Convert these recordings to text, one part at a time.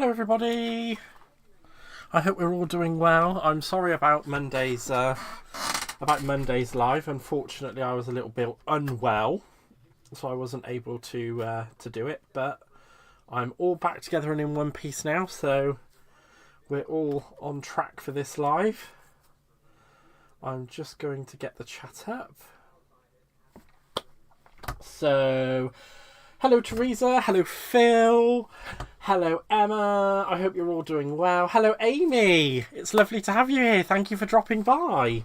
Hello everybody, I hope we're all doing well. I'm sorry about Monday's live. Unfortunately I was a little bit unwell, so I wasn't able to do it, but I'm all back together and in one piece now, so we're all on track for this live. I'm just going to get the chat up. So hello Teresa, hello Phil, hello Emma, I hope you're all doing well. Hello Amy, it's lovely to have you here, thank you for dropping by.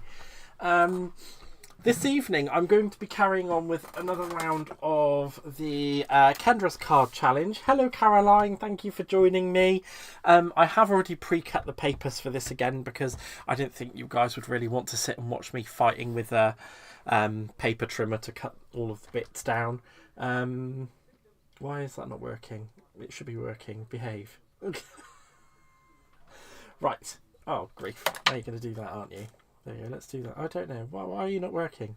This evening I'm going to be carrying on with another round of the Kendras Card Challenge. Hello Caroline, thank you for joining me. I have already pre-cut the papers for this again because I didn't think you guys would really want to sit and watch me fighting with a paper trimmer to cut all of the bits down. Why is that not working? It should be working. Behave. Right. Oh, grief. Now you're going to do that, aren't you? There you go. Let's do that. I don't know. Why are you not working?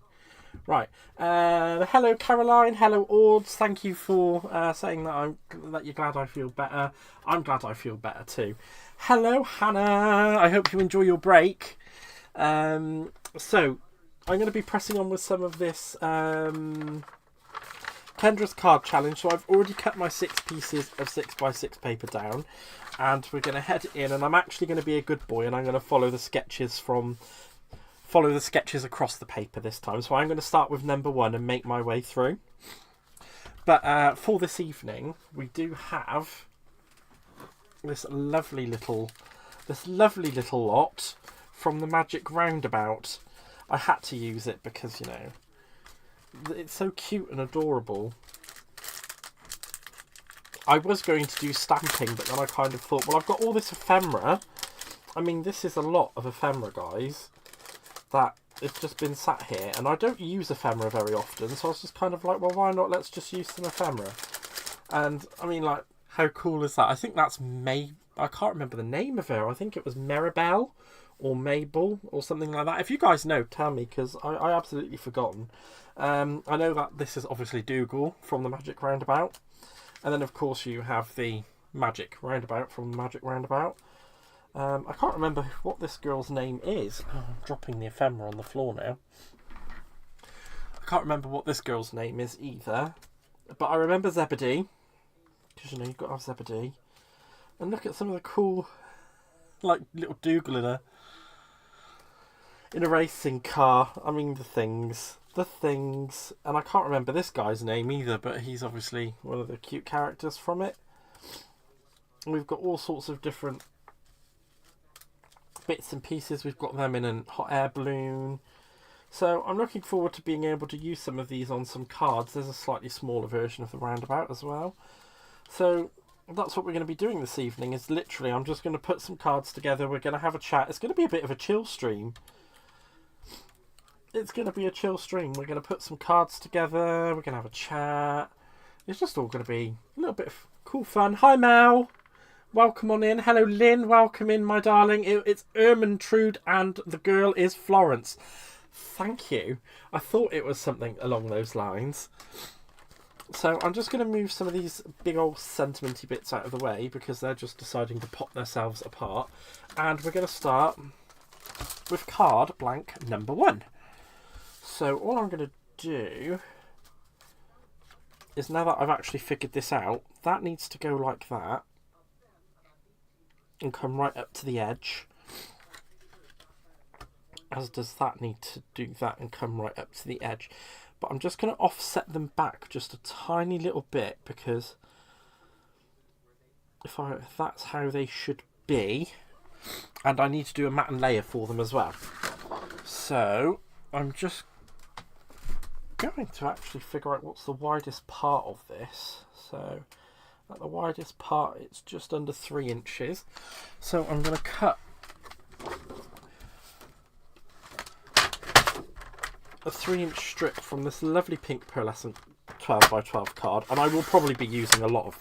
Right. Hello, Caroline. Hello, Ords. Thank you for saying that you're glad I feel better. I'm glad I feel better too. Hello, Hannah. I hope you enjoy your break. So, I'm going to be pressing on with some of this Kendras Card Challenge. So I've already cut my 6 pieces of 6x6 paper down, and we're going to head in, and I'm actually going to be a good boy, and I'm going to follow the sketches across the paper this time. So I'm going to start with number 1 and make my way through. But for this evening, we do have this lovely little lot from the Magic Roundabout. I had to use it because, you know, it's so cute and adorable. I was going to do stamping, but then I kind of thought, well, I've got all this ephemera. I mean, this is a lot of ephemera, guys, that it's just been sat here, and I don't use ephemera very often, so I was just kind of like, well, why not? Let's just use some ephemera. And I mean, like, how cool is that? I think that's I can't remember the name of her. I think it was Maribel or Mabel or something like that. If you guys know, tell me, because I absolutely forgotten. I know that this is obviously Dougal from the Magic Roundabout. And then, of course, you have the Magic Roundabout from the Magic Roundabout. I can't remember what this girl's name is. Oh, I'm dropping the ephemera on the floor now. I can't remember what this girl's name is either. But I remember Zebedee, because, you know, you've got to have Zebedee. And look at some of the cool, like, little Dougal in a racing car. I mean, the things. And I can't remember this guy's name either, but he's obviously one of the cute characters from it. We've got all sorts of different bits and pieces. We've got them in a hot air balloon. So I'm looking forward to being able to use some of these on some cards. There's a slightly smaller version of the Roundabout as well. So that's what we're going to be doing this evening, is literally I'm just going to put some cards together. We're going to have a chat. It's going to be a bit of a chill stream. It's going to be a chill stream. We're going to put some cards together. We're going to have a chat. It's just all going to be a little bit of cool fun. Hi, Mal. Welcome on in. Hello, Lynn. Welcome in, my darling. It's Ermintrude and the girl is Florence. Thank you. I thought it was something along those lines. So I'm just going to move some of these big old sentimenty bits out of the way because they're just deciding to pop themselves apart. And we're going to start with card blank number 1. So all I'm going to do is, now that I've actually figured this out, that needs to go like that and come right up to the edge. As does that need to do that and come right up to the edge. But I'm just going to offset them back just a tiny little bit, because if that's how they should be. And I need to do a mat and layer for them as well. So I'm just going to actually figure out what's the widest part of this. So at the widest part, it's just under 3 inches. So I'm going to cut a 3-inch strip from this lovely pink pearlescent 12x12 card, and I will probably be using a lot of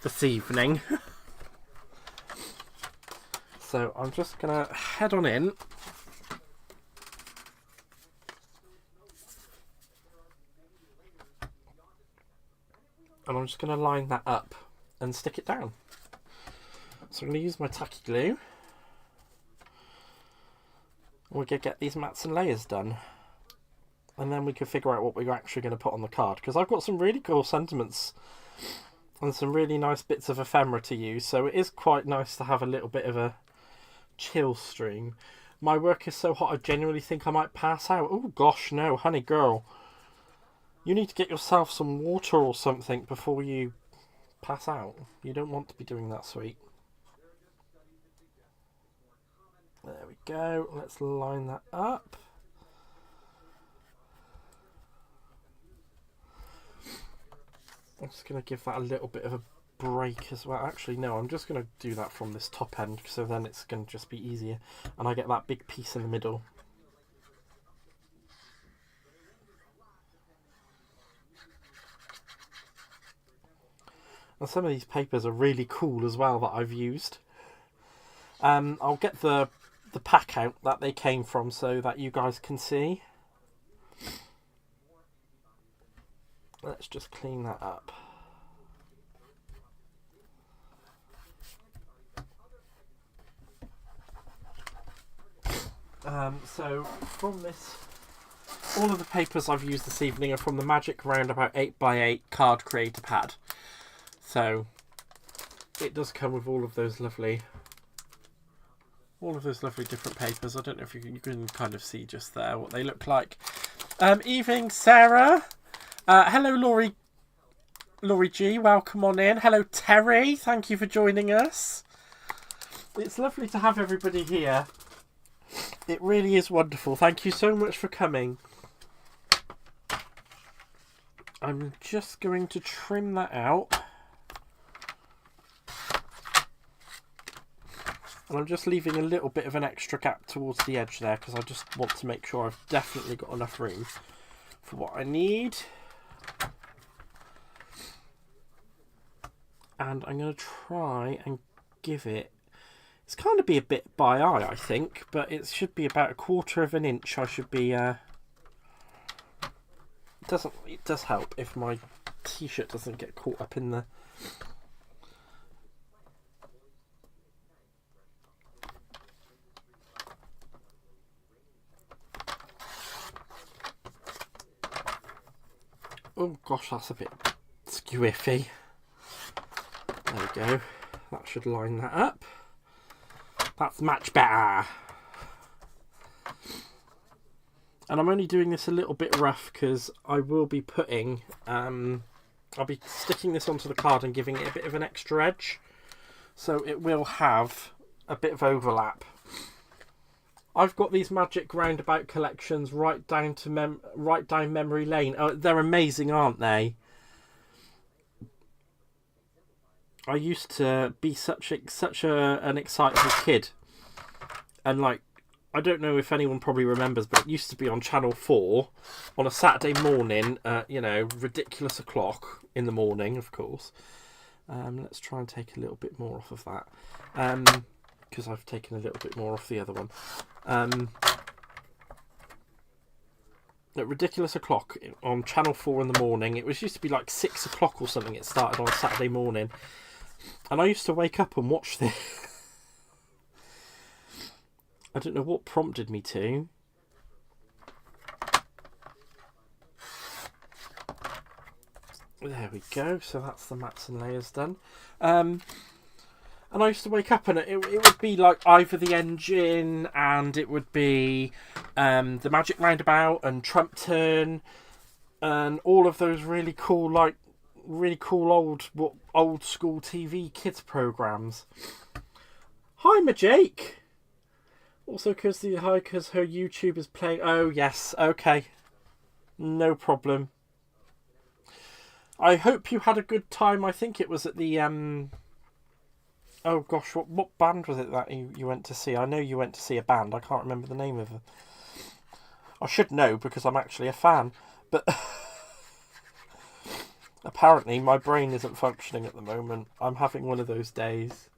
this evening. So I'm just going to head on in. And I'm just going to line that up and stick it down. So I'm going to use my tacky glue. We're going to get these mats and layers done. And then we can figure out what we're actually going to put on the card. Because I've got some really cool sentiments and some really nice bits of ephemera to use. So it is quite nice to have a little bit of a chill stream. My work is so hot I genuinely think I might pass out. Oh gosh, no, honey girl. You need to get yourself some water or something before you pass out. You don't want to be doing that, sweet. There we go. Let's line that up. I'm just going to give that a little bit of a break as well. Actually, no, I'm just going to do that from this top end, so then it's going to just be easier. And I get that big piece in the middle. And some of these papers are really cool as well that I've used. I'll get the pack out that they came from so that you guys can see. Let's just clean that up. So from this, all of the papers I've used this evening are from the Magic Roundabout 8x8 card creator pad. So it does come with all of those lovely different papers. I don't know if you can kind of see just there what they look like. Evening, Sarah. Hello, Laurie G. Welcome on in. Hello, Terry. Thank you for joining us. It's lovely to have everybody here. It really is wonderful. Thank you so much for coming. I'm just going to trim that out. And I'm just leaving a little bit of an extra gap towards the edge there because I just want to make sure I've definitely got enough room for what I need. And I'm going to try and give it, it's kind of be a bit by eye, I think, but it should be about 1/4 of an inch. I should be, it does help if my t-shirt doesn't get caught up in the, oh gosh, that's a bit squiffy. There we go. That should line that up. That's much better. And I'm only doing this a little bit rough because I will be putting, I'll be sticking this onto the card and giving it a bit of an extra edge. So it will have a bit of overlap. I've got these Magic Roundabout collections right down memory lane. Oh, they're amazing, aren't they? I used to be such an excitable kid, and like, I don't know if anyone probably remembers, but it used to be on Channel 4 on a Saturday morning, you know, ridiculous o'clock in the morning, of course. Let's try and take a little bit more off of that, because I've taken a little bit more off the other one. At ridiculous o'clock on Channel 4 in the morning. It used to be like 6 o'clock or something. It started on a Saturday morning. And I used to wake up and watch this. I don't know what prompted me to. There we go. So that's the mats and layers done. And I used to wake up and it would be like either the engine, and it would be the Magic Roundabout and Chartoon and all of those really cool old school TV kids programs. Hi, Majake. Also, because her YouTube is playing. Oh yes, okay, no problem. I hope you had a good time. I think it was at the oh gosh, what band was it that you went to see? I know you went to see a band. I can't remember the name of it. I should know because I'm actually a fan, but apparently my brain isn't functioning at the moment. I'm having one of those days.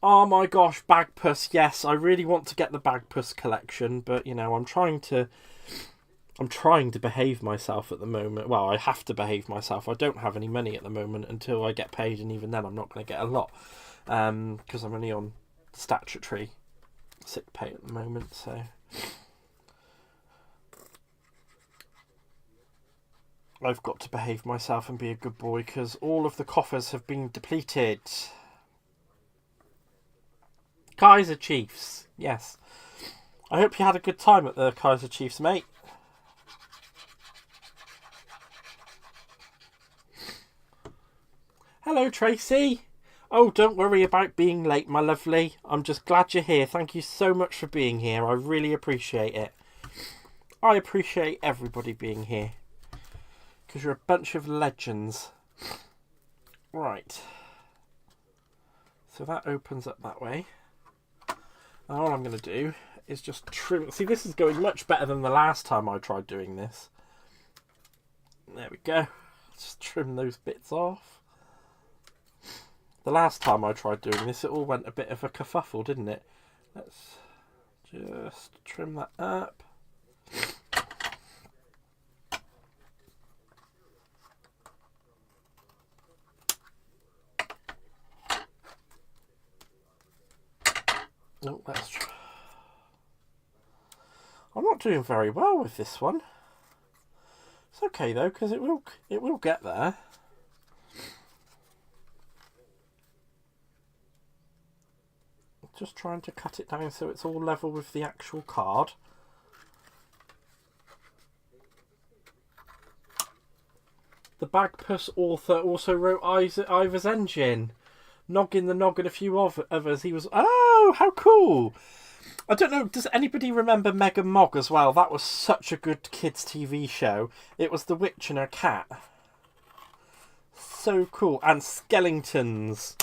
Oh my gosh, Bagpuss. Yes, I really want to get the Bagpuss collection, but you know, I'm trying to I'm trying to behave myself at the moment. Well, I have to behave myself. I don't have any money at the moment until I get paid, and even then I'm not going to get a lot because I'm only on statutory sick pay at the moment. So I've got to behave myself and be a good boy because all of the coffers have been depleted. Kaiser Chiefs, yes. I hope you had a good time at the Kaiser Chiefs, mate. Hello, Tracy. Oh, don't worry about being late, my lovely. I'm just glad you're here. Thank you so much for being here. I really appreciate it. I appreciate everybody being here. Because you're a bunch of legends. Right. So that opens up that way. And all I'm going to do is just trim. See, this is going much better than the last time I tried doing this. There we go. Just trim those bits off. The last time I tried doing this, it all went a bit of a kerfuffle, didn't it? Let's just trim that up. Oh, that's true. I'm not doing very well with this one. It's okay though, because it will get there. Just trying to cut it down so it's all level with the actual card. The Bagpuss author also wrote Ivor's Engine. Noggin the Nog and a few others. He was... Oh, how cool! I don't know, does anybody remember Meg and Mog as well? That was such a good kids' TV show. It was the witch and her cat. So cool. And Skellingtons.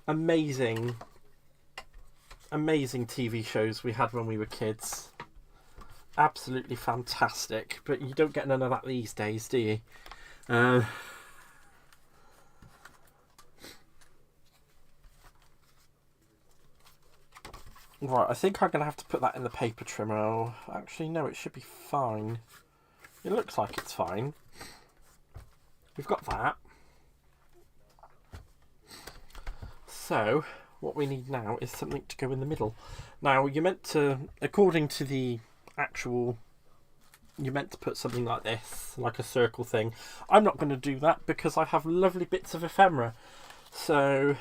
Amazing TV shows we had when we were kids. Absolutely fantastic. But you don't get none of that these days, do you? Right, I think I'm going to have to put that in the paper trimmer. Oh, actually, no, it should be fine. It looks like it's fine. We've got that. So, what we need now is something to go in the middle. Now, you're meant to, according to the actual, you're meant to put something like this, like a circle thing. I'm not going to do that because I have lovely bits of ephemera. So,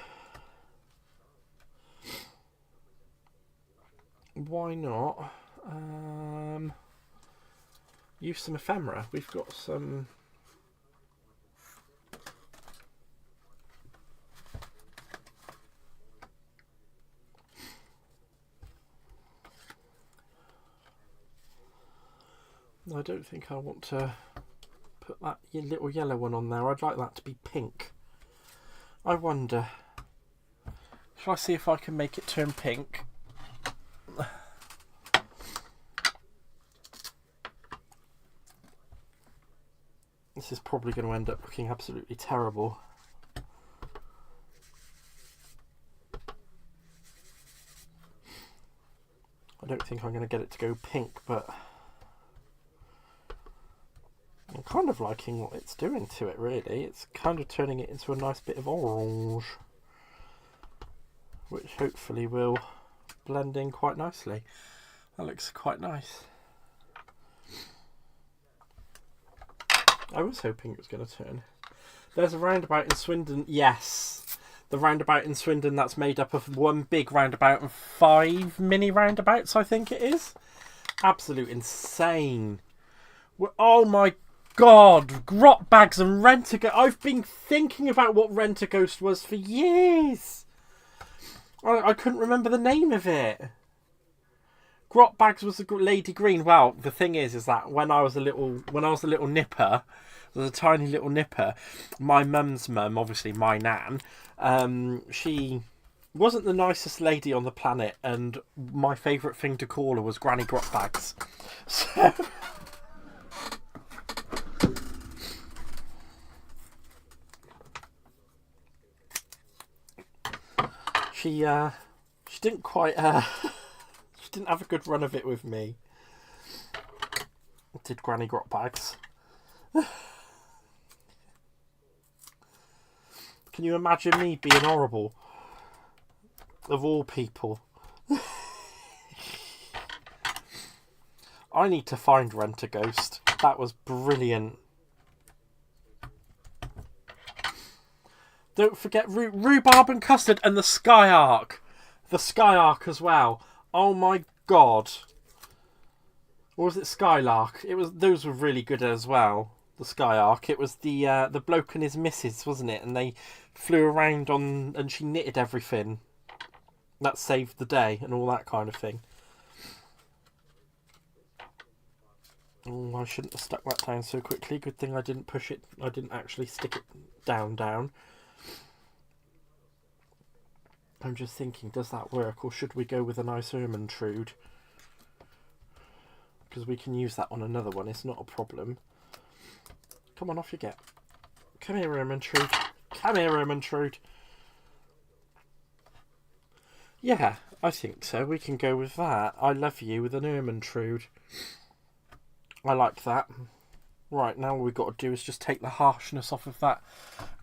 why not use some ephemera? We've got some... I don't think I want to put that little yellow one on there. I'd like that to be pink. I wonder. Shall I see if I can make it turn pink? This is probably going to end up looking absolutely terrible. I don't think I'm going to get it to go pink, but I'm kind of liking what it's doing to it, really. It's kind of turning it into a nice bit of orange, which hopefully will blend in quite nicely. That looks quite nice. I was hoping it was going to turn. There's a roundabout in Swindon. Yes, the roundabout in Swindon that's made up of one big roundabout and 5 mini roundabouts, I think it is. Absolute insane. Oh my God, grot bags and Rent-A-Ghost. I've been thinking about what Rent-A-Ghost was for years. I couldn't remember the name of it. Grot bags was the Lady Green. Well, the thing is that when I was a little nipper, a tiny little nipper, my mum's mum, obviously my nan, she wasn't the nicest lady on the planet, and my favourite thing to call her was Granny Grot Bags. So she didn't quite she didn't have a good run of it with me. Did Granny Grot bags. Can you imagine me being horrible? Of all people. I need to find Rent a Ghost. That was brilliant. Don't forget rhubarb and custard and the Sky Arc. The Sky Arc as well. Oh my god. Or was it Skylark? Those were really good as well. The Sky Arc. It was the bloke and his missus, wasn't it? And they flew around and she knitted everything. That saved the day and all that kind of thing. Oh, I shouldn't have stuck that down so quickly. Good thing I didn't push it. I didn't actually stick it down. I'm just thinking, does that work? Or should we go with a nice Ermintrude? Because we can use that on another one. It's not a problem. Come on, off you get. Come here, Ermintrude. Come here, Ermintrude. Yeah, I think so. We can go with that. I love you with an Ermintrude. I like that. Right, now all we've got to do is just take the harshness off of that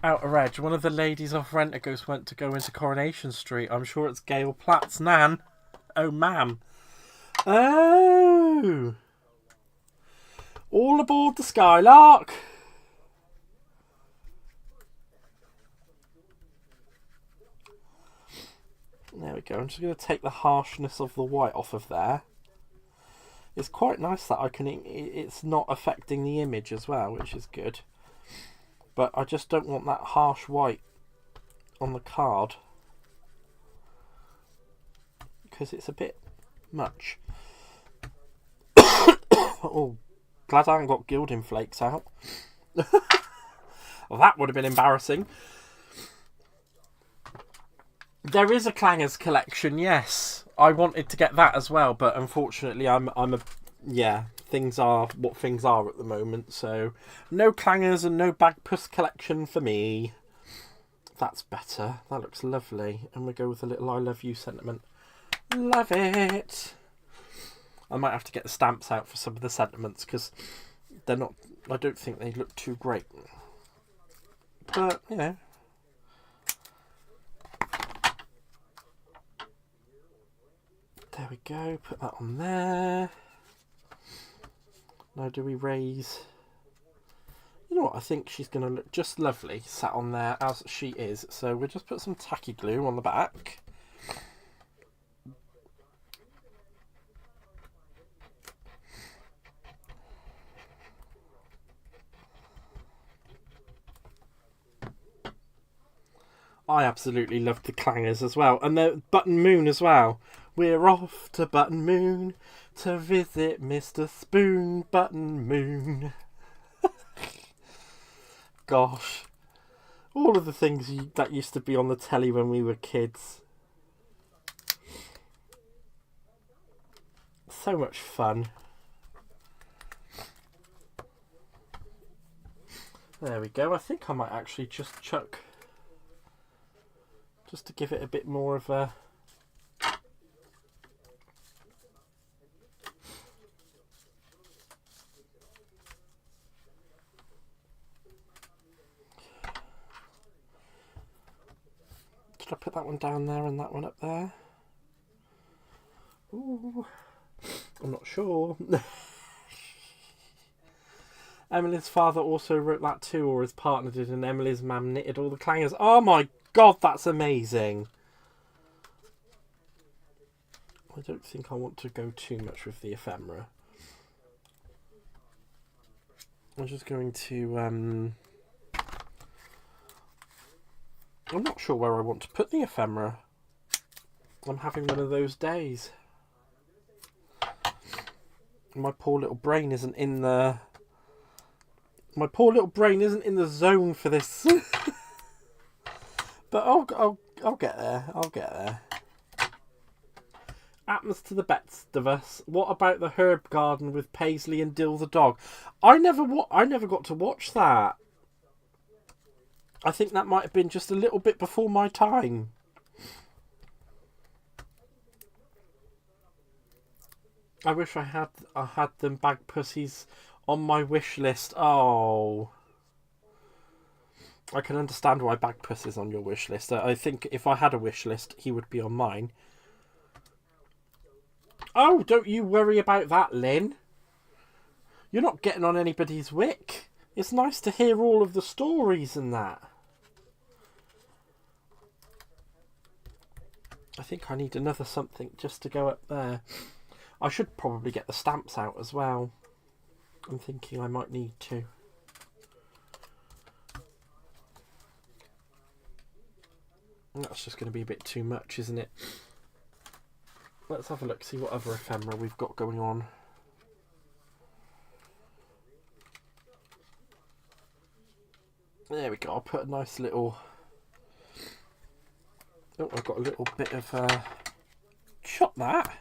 outer edge. One of the ladies off Rent a Ghost went to go into Coronation Street. I'm sure it's Gail Platt's nan. Oh, ma'am. Oh! All aboard the Skylark! There we go. I'm just going to take the harshness of the white off of there. It's quite nice that it's not affecting the image as well, which is good. But I just don't want that harsh white on the card, because it's a bit much. Oh, glad I haven't got gilding flakes out. Well, that would have been embarrassing. There is a Clangers collection, yes. I wanted to get that as well, but unfortunately things are what things are at the moment, so no Clangers and no Bagpuss collection for me. That's better. That looks lovely. And we go with a little I love you sentiment. Love it. I might have to get the stamps out for some of the sentiments, because they're not, I don't think they look too great. But, you know. There we go, put that on there. Now do we raise... You know what, I think she's going to look just lovely sat on there as she is. So we'll just put some tacky glue on the back. I absolutely love the Clangers as well. And the Button Moon as well. We're off to Button Moon to visit Mr. Spoon Button Moon. Gosh. All of the things that used to be on the telly when we were kids. So much fun. There we go. I think I might actually just chuck... Just to give it a bit more of a... Should I put that one down there and that one up there? Ooh, I'm not sure. Emily's father also wrote that too, or his partner did, and Emily's mum knitted all the Clangers. Oh my god, that's amazing. I don't think I want to go too much with the ephemera. I'm just going to... I'm not sure where I want to put the ephemera. I'm having one of those days. My poor little brain isn't in the... My poor little brain isn't in the zone for this. But I'll get there. I'll get there. Happens to the best of us. What about the herb garden with Paisley and Dill the dog? I never got to watch that. I think that might have been just a little bit before my time. I wish I had them bag pussies on my wish list. Oh, I can understand why bag puss is on your wish list. I think if I had a wish list, he would be on mine. Oh, don't you worry about that, Lynn. You're not getting on anybody's wick. It's nice to hear all of the stories and that. I think I need another something just to go up there. I should probably get the stamps out as well. I'm thinking I might need to. That's just going to be a bit too much, isn't it? Let's have a look, see what other ephemera we've got going on. There we go. I'll put a nice little... Oh, I've got a little bit of... Shot that.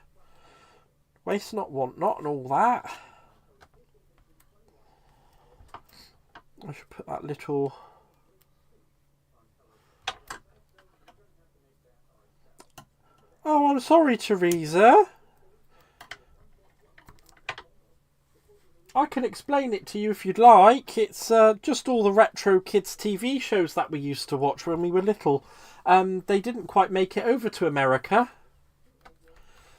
Waste not, want not, and all that. I should put that little... Oh, I'm sorry, Teresa. I can explain it to you if you'd like. It's just all the retro kids TV shows that we used to watch when we were little. They didn't quite make it over to America.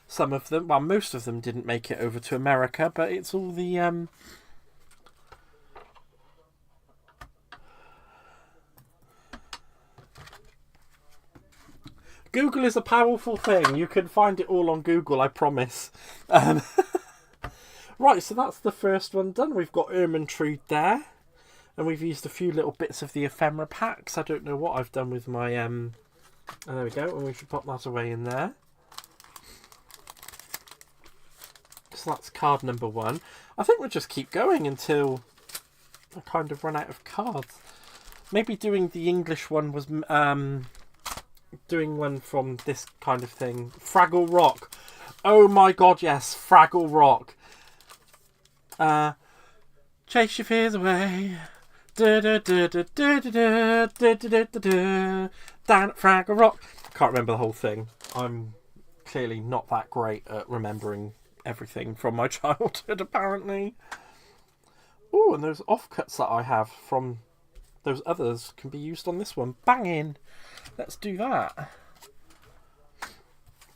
Some of them, well, most of them didn't make it over to America, but it's all the... Google is a powerful thing. You can find it all on Google, I promise. Right, so that's the first one done. We've got Ermintrude there. And we've used a few little bits of the ephemera packs. I don't know what I've done with my... there we go. And we should pop that away in there. So that's card number 1. I think we'll just keep going until I kind of run out of cards. Maybe doing the English one was... doing one from this kind of thing. Fraggle Rock. Oh my god, yes. Fraggle Rock. Chase your fears away. Down at Fraggle Rock. Can't remember the whole thing. I'm clearly not that great at remembering everything from my childhood, apparently. Oh, and those offcuts that I have from those others can be used on this one. Banging! Let's do that.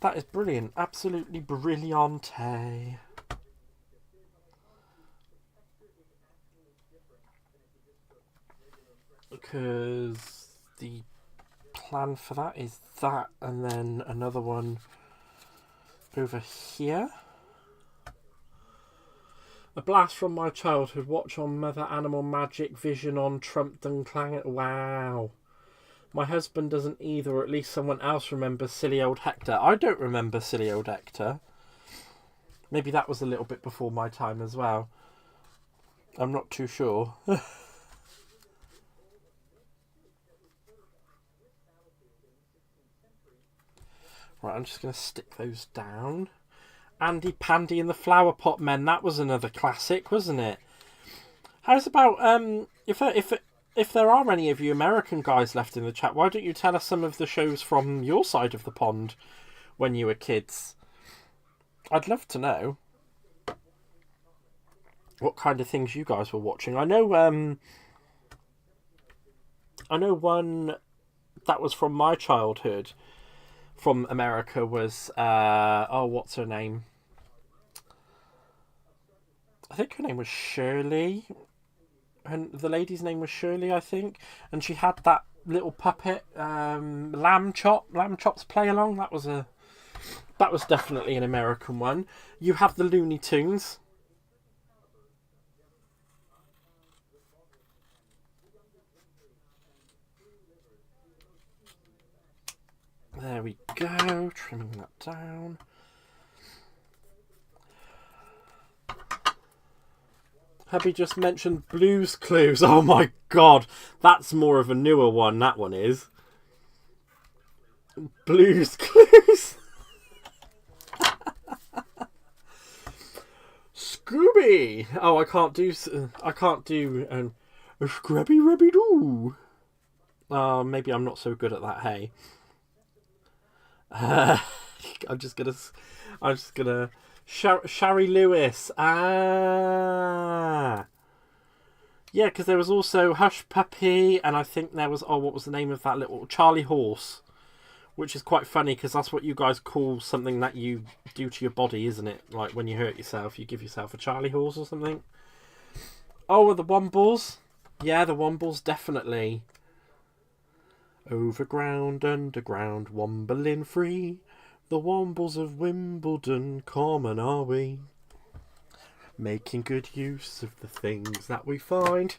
That is brilliant. Absolutely brilliante. Because the plan for that is that, and then another one over here. A blast from my childhood. Watch on Mother Animal Magic. Vision on Trump Clang. Wow. My husband doesn't either, or at least someone else remembers Silly Old Hector. I don't remember Silly Old Hector. Maybe that was a little bit before my time as well. I'm not too sure. Right, I'm just going to stick those down. Andy Pandy and the Flower Pot Men. That was another classic, wasn't it? How's about if there are any of you American guys left in the chat, why don't you tell us some of the shows from your side of the pond when you were kids? I'd love to know what kind of things you guys were watching. I know one that was from my childhood from America was what's her name? I think her name was Shirley. The lady's name was Shirley, I think, and she had that little puppet, Lamb Chop's Play Along. That was definitely an American one. You have the Looney Tunes. There we go, trimming that down. Hubby just mentioned Blue's Clues. Oh my god, that's more of a newer one, that one is. Blue's Clues. Scooby. Oh, I can't do Scrubby Rubby Doo. Maybe I'm not so good at that, hey. I'm just gonna Shari Lewis. Ah. Yeah, because there was also Hush Puppy, and I think there was, oh, what was the name of that little Charlie Horse, which is quite funny because that's what you guys call something that you do to your body, isn't it? Like when you hurt yourself, you give yourself a Charlie Horse or something. Oh, the Wombles. Yeah, the Wombles, definitely. Overground, underground, wombling free. The Wombles of Wimbledon, common are we. Making good use of the things that we find.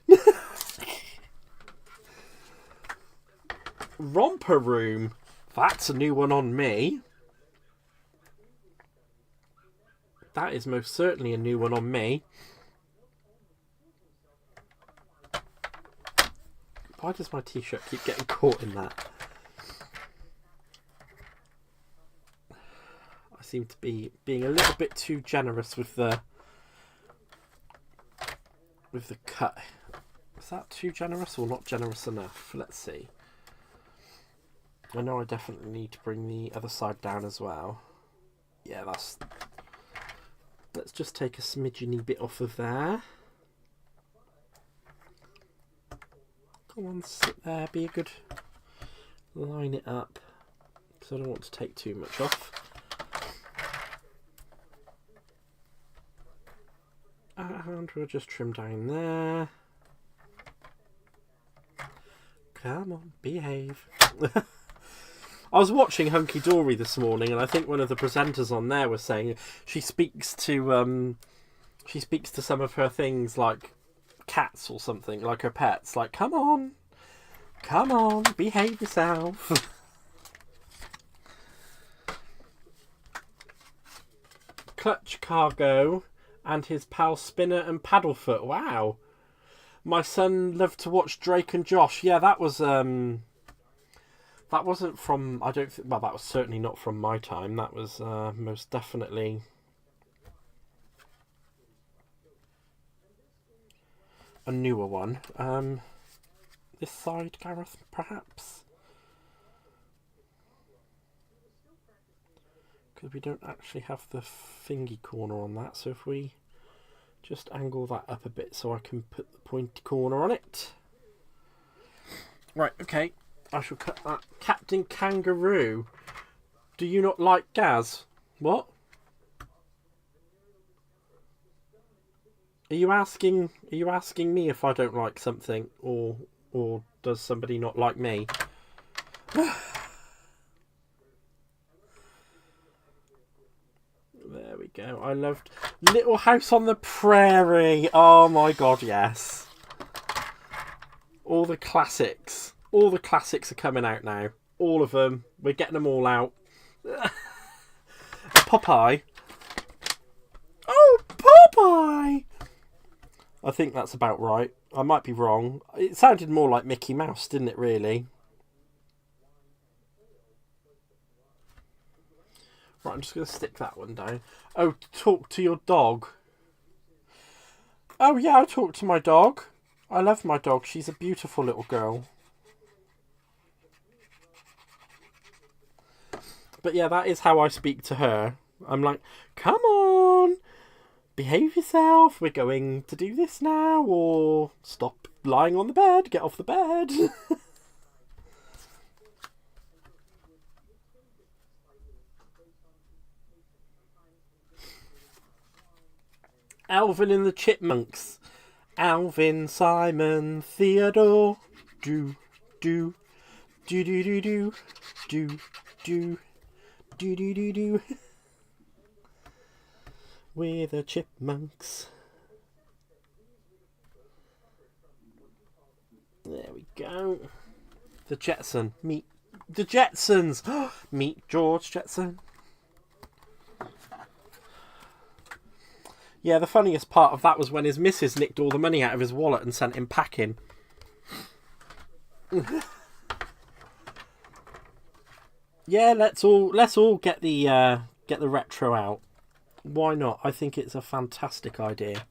Romper Room. That's a new one on me. That is most certainly a new one on me. Why does my t-shirt keep getting caught in that? I seem to be being a little bit too generous with the cut. Is that too generous or not generous enough? Let's see. I know I definitely need to bring the other side down as well. Yeah, that's... Let's just take a smidgeny bit off of there. Come on, sit there, be a good... Line it up, because I don't want to take too much off. And we'll just trim down there. Come on, behave. I was watching Hunky Dory this morning, and I think one of the presenters on there was saying she speaks to some of her things like cats or something, like her pets, like come on, behave yourself. Clutch Cargo and his pal Spinner and Paddlefoot. Wow. My son loved to watch Drake and Josh. Yeah, that was that wasn't from, I don't think, well, that was certainly not from my time. That was most definitely a newer one. This side, Gareth, perhaps? Because we don't actually have the fingy corner on that, so if we just angle that up a bit so I can put the pointy corner on it. Right, okay. I shall cut that. Captain Kangaroo. Do you not like Gaz? What? Are you asking me if I don't like something, or does somebody not like me? There we go. I loved Little House on the Prairie. Oh my god, yes. All the classics. All the classics are coming out now. All of them. We're getting them all out. Popeye. Oh, Popeye! I think that's about right. I might be wrong. It sounded more like Mickey Mouse, didn't it, really? Right, I'm just going to stick that one down. Oh, talk to your dog. Oh, yeah, I talk to my dog. I love my dog. She's a beautiful little girl. But yeah, that is how I speak to her. I'm like, come on, behave yourself. We're going to do this now. Or stop lying on the bed. Get off the bed. Alvin and the Chipmunks. Alvin, Simon, Theodore. Do, do, do, do, do, do, do, do, do, do, do, do. We're the Chipmunks. There we go. The Jetson. Meet the Jetsons. Meet George Jetson. Yeah, the funniest part of that was when his missus nicked all the money out of his wallet and sent him packing. Yeah, let's all get the retro out. Why not? I think it's a fantastic idea.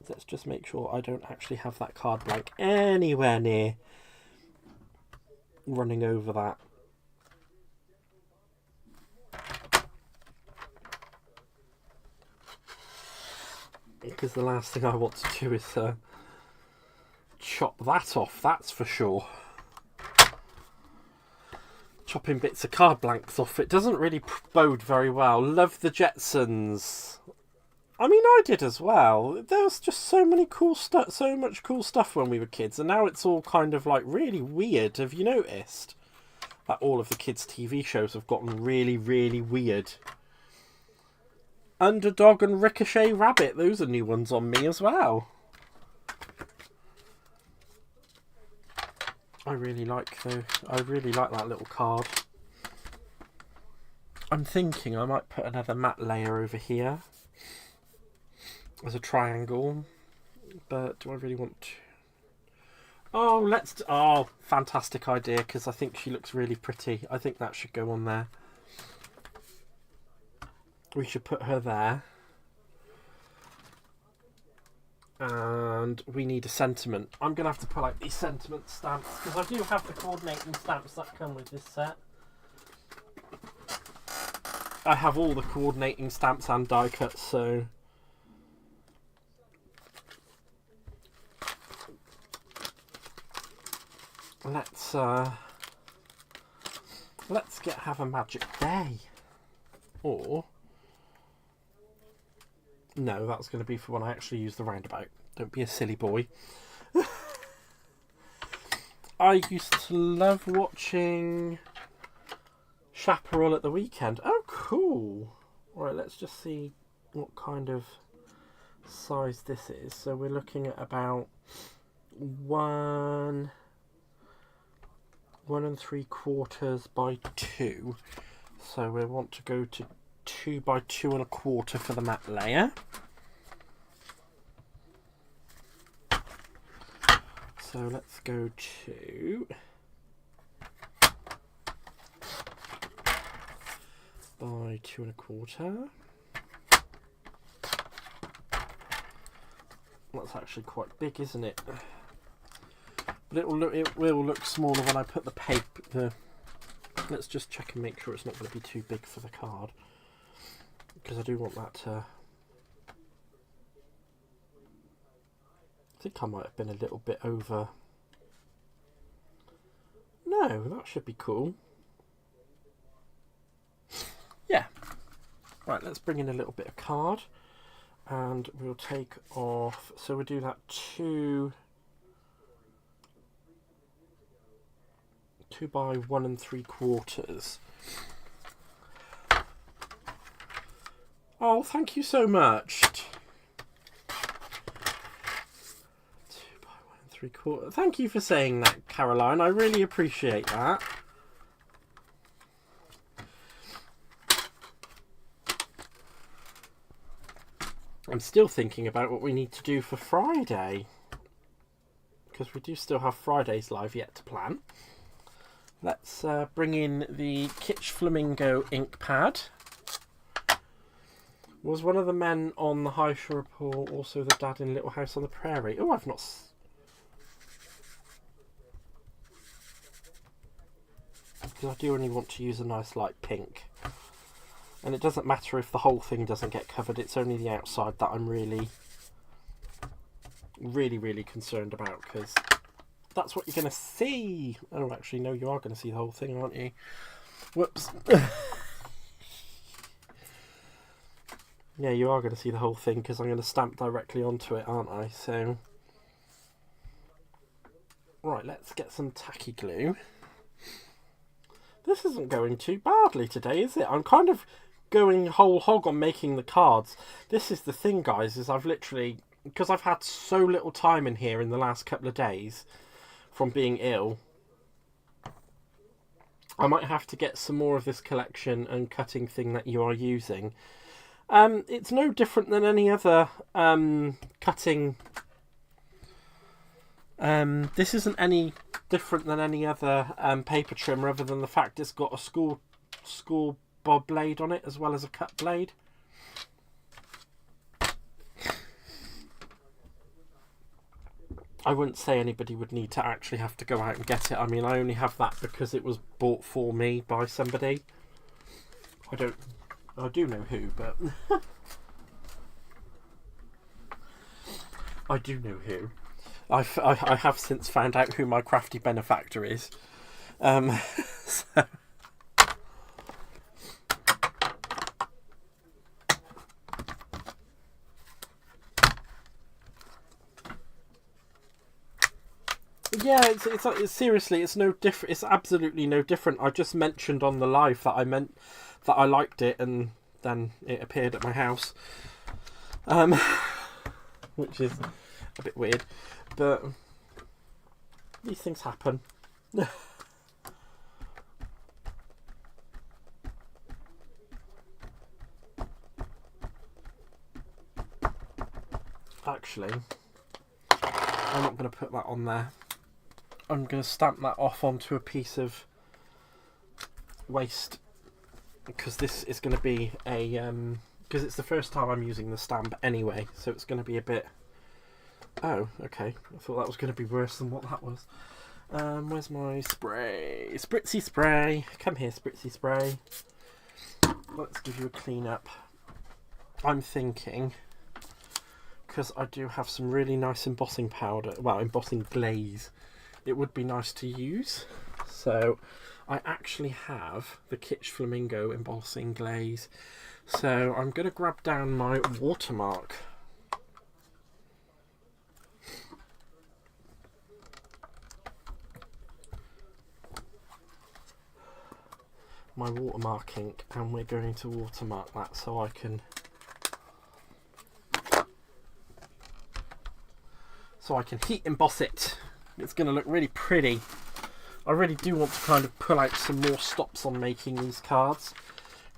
Let's just make sure I don't actually have that card blank anywhere near running over that. because the last thing I want to do is chop that off, that's for sure. Chopping bits of card blanks off, it doesn't really bode very well. Love the Jetsons. I mean, I did as well. There was just so much cool stuff when we were kids, and now it's all kind of like really weird. Have you noticed that all of the kids' TV shows have gotten really, really weird? Underdog and Ricochet Rabbit, those are new ones on me as well. I really like that little card. I'm thinking I might put another matte layer over here as a triangle, but do I really want to? Oh, fantastic idea, because I think she looks really pretty. I think that should go on there. We should put her there. And we need a sentiment. I'm going to have to pull out these sentiment stamps, because I do have the coordinating stamps that come with this set. I have all the coordinating stamps and die cuts, so let's have a magic day. Or no, that's going to be for when I actually use the roundabout. Don't be a silly boy. I used to love watching Chaparral at the weekend. Oh, cool. Right, let's just see what kind of size this is. So we're looking at about 1 3/4 by 2. So we want to go to 2 by 2 1/4 for the matte layer. So let's go to by 2 1/4. That's actually quite big, isn't it? But it will look smaller when I put the paper. Let's just check and make sure it's not going to be too big for the card, because I do want that to. I think I might have been a little bit over. No, that should be cool. Yeah. Right, let's bring in a little bit of card, and we'll take off. So we'll do that 2 by 1 3/4. Oh, thank you so much. 2 by 1 3/4. Thank you for saying that, Caroline. I really appreciate that. I'm still thinking about what we need to do for Friday, because we do still have Friday's live yet to plan. Let's bring in the Kitsch Flamingo ink pad. Was one of the men on the High Shore Report also the dad in Little House on the Prairie? Oh, I've not. Because I do only want to use a nice light pink. And it doesn't matter if the whole thing doesn't get covered, it's only the outside that I'm really concerned about, because that's what you're going to see. Oh, actually, no, you are going to see the whole thing, aren't you? Whoops. Yeah, you are going to see the whole thing, because I'm going to stamp directly onto it, aren't I? So, right, let's get some tacky glue. This isn't going too badly today, is it? I'm kind of going whole hog on making the cards. This is the thing, guys, is I've literally, because I've had so little time in here in the last couple of days from being ill, I might have to get some more of this collection and cutting thing that you are using. It's no different than any other cutting. This isn't any different than any other paper trimmer, other than the fact it's got a school bob blade on it as well as a cut blade. I wouldn't say anybody would need to actually have to go out and get it. I mean, I only have that because it was bought for me by somebody. I do know who, but I do know who. I have since found out who my crafty benefactor is. So. Yeah, it's seriously, it's no different. It's absolutely no different. I just mentioned on the live that I liked it, and then it appeared at my house, which is a bit weird, but these things happen. Actually, I'm not going to put that on there. I'm going to stamp that off onto a piece of waste, because this is going to be a because it's the first time I'm using the stamp anyway, so it's going to be a bit... Oh, okay. I thought that was going to be worse than what that was. Where's my spray? Spritzy spray. Come here, spritzy spray. Let's give you a clean up. I'm thinking, because I do have some really nice embossing powder, well, embossing glaze, it would be nice to use. So I actually have the Kitsch Flamingo embossing glaze. So I'm going to grab down my watermark. My watermark ink, and we're going to watermark that so I can heat emboss it. It's going to look really pretty. I really do want to kind of pull out some more stops on making these cards,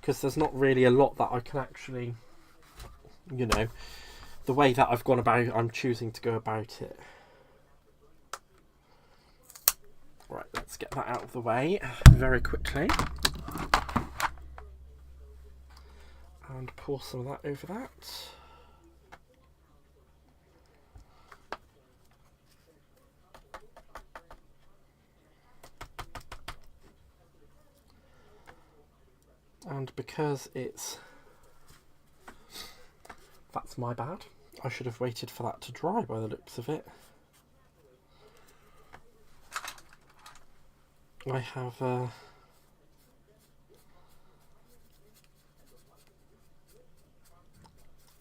because there's not really a lot that I can actually, you know, the way that I've gone about, I'm choosing to go about it. Right, let's get that out of the way very quickly. And pour some of that over that. And because that's my bad, I should have waited for that to dry by the looks of it. I have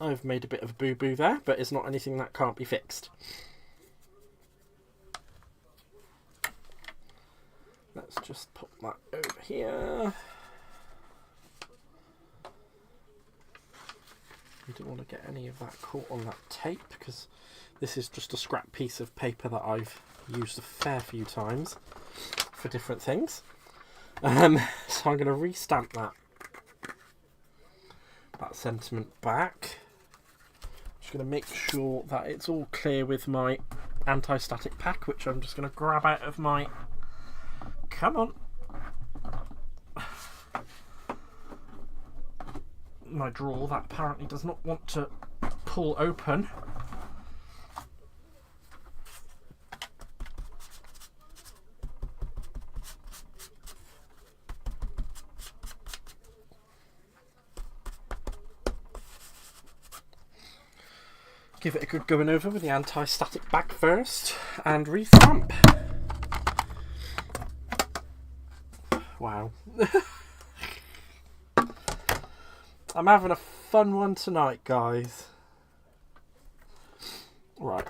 I've made a bit of a boo-boo there, but it's not anything that can't be fixed. Let's just put that over here. I don't want to get any of that caught on that tape, because this is just a scrap piece of paper that I've used a fair few times for different things. So I'm going to re-stamp that sentiment back. Just going to make sure that it's all clear with my anti-static pack, which I'm just going to grab out of my... Come on. My drawer that apparently does not want to pull open. Give it a good going over with the anti-static back first and re-stamp. Wow. I'm having a fun one tonight, guys. Right.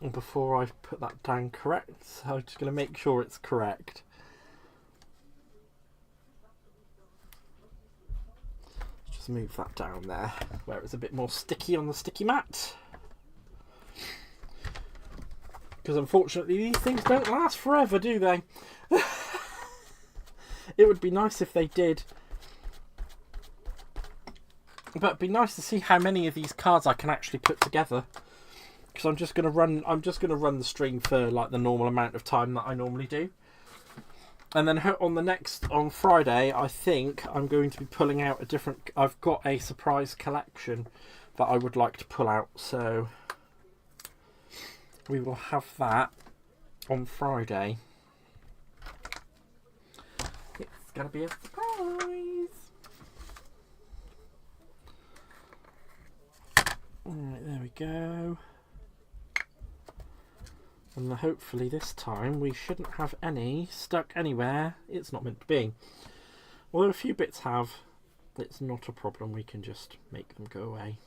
And before I put that down correct, I'm just going to make sure it's correct. Just move that down there, where it's a bit more sticky on the sticky mat. Because unfortunately these things don't last forever, do they? It would be nice if they did. But it'd be nice to see how many of these cards I can actually put together. Because I'm just gonna run the stream for like the normal amount of time that I normally do. And then on Friday, I think I'm going to be pulling out a different... I've got a surprise collection that I would like to pull out. So we will have that on Friday. It's going to be a surprise. Alright, we go. And hopefully this time we shouldn't have any stuck anywhere it's not meant to be. Although a few bits have, it's not a problem, we can just make them go away.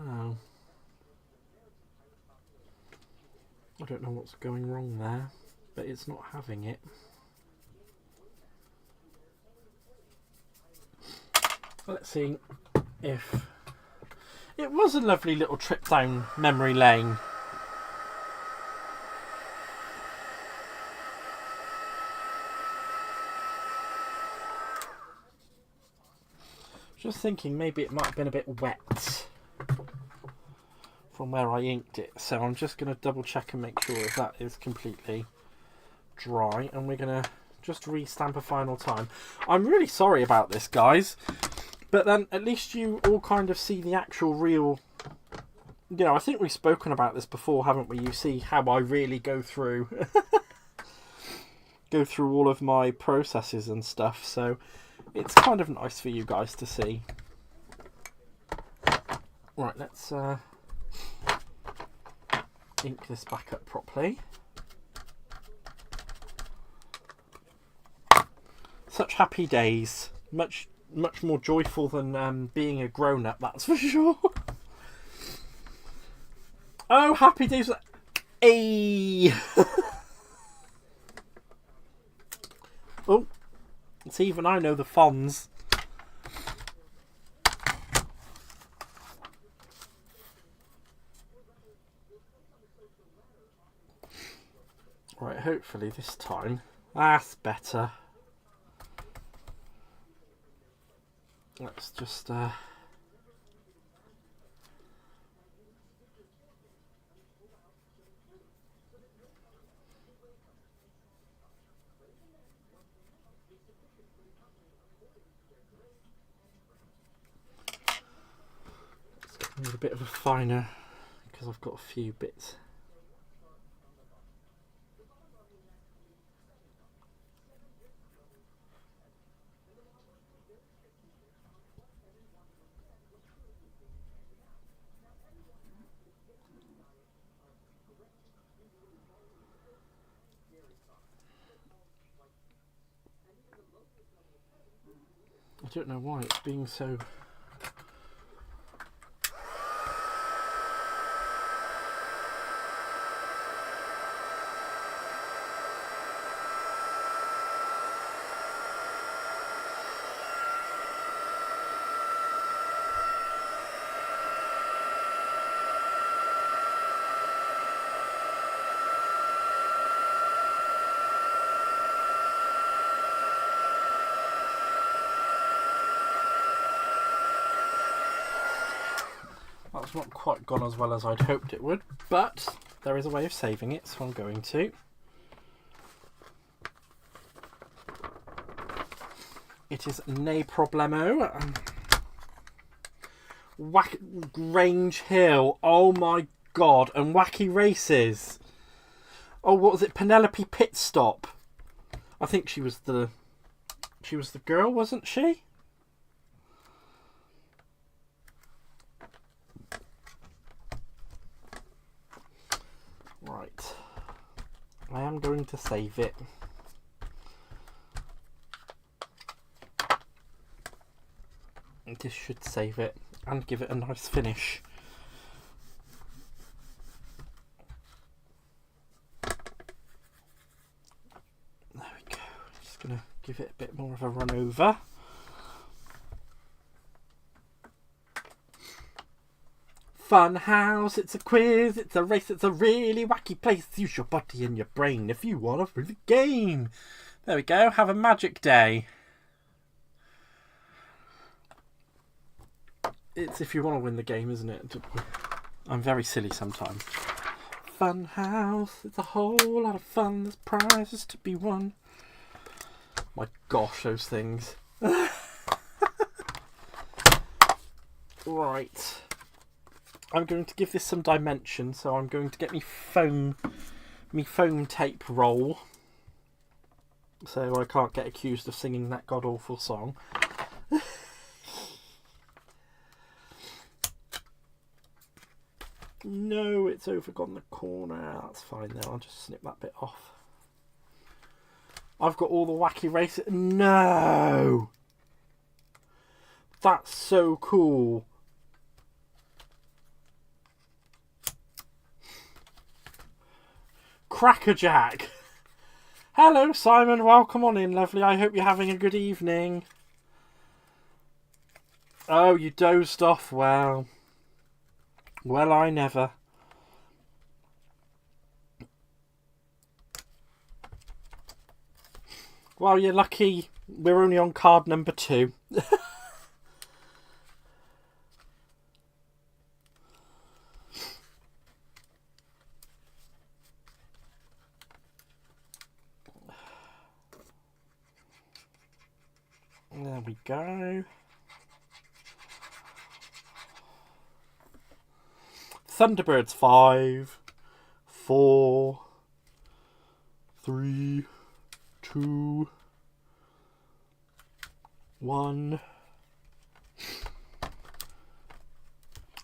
Oh. I don't know what's going wrong there, but it's not having it. Let's see if... It was a lovely little trip down memory lane. Just thinking maybe it might have been a bit wet from where I inked it, so I'm just going to double check and make sure if that is completely dry, and we're going to just re-stamp a final time. I'm really sorry about this, guys, but then at least you all kind of see the actual real, you know, I think we've spoken about this before, haven't we? You see how I really go through go through all of my processes and stuff, so it's kind of nice for you guys to see. Right, let's ink this back up properly. Such happy days. Much more joyful than being a grown-up, that's for sure. Oh, happy days. Hey. Oh, it's even I know the fonts. Right, hopefully this time that's better. Let's just let's need a bit of a finer because I've got a few bits. I don't know why it's being so... That's not quite gone as well as I'd hoped it would, but there is a way of saving it, so I'm going to. It is ne problemo. Grange Hill, oh my god, and Wacky Races. Oh, what was it? Penelope Pit Stop. I think she was the girl, wasn't she? Right, I am going to save it. This should save it and give it a nice finish. There we go. Just going to give it a bit more of a run over. Fun house, it's a quiz, it's a race, it's a really wacky place. Use your body and your brain if you want to play the game. There we go, have a magic day. It's if you want to win the game, isn't it? I'm very silly sometimes. Fun house, it's a whole lot of fun. There's prizes to be won. My gosh, those things. Right. I'm going to give this some dimension, so I'm going to get me foam tape roll, so I can't get accused of singing that god awful song. No, it's overgone the corner. That's fine though. I'll just snip that bit off. I've got all the wacky races. No! That's so cool. Crackerjack. Hello, Simon. Welcome on in, lovely. I hope you're having a good evening. Oh, you dozed off. Well, I never. Well, you're lucky we're only on card number 2. There we go. Thunderbirds 5, 4, 3, 2, 1.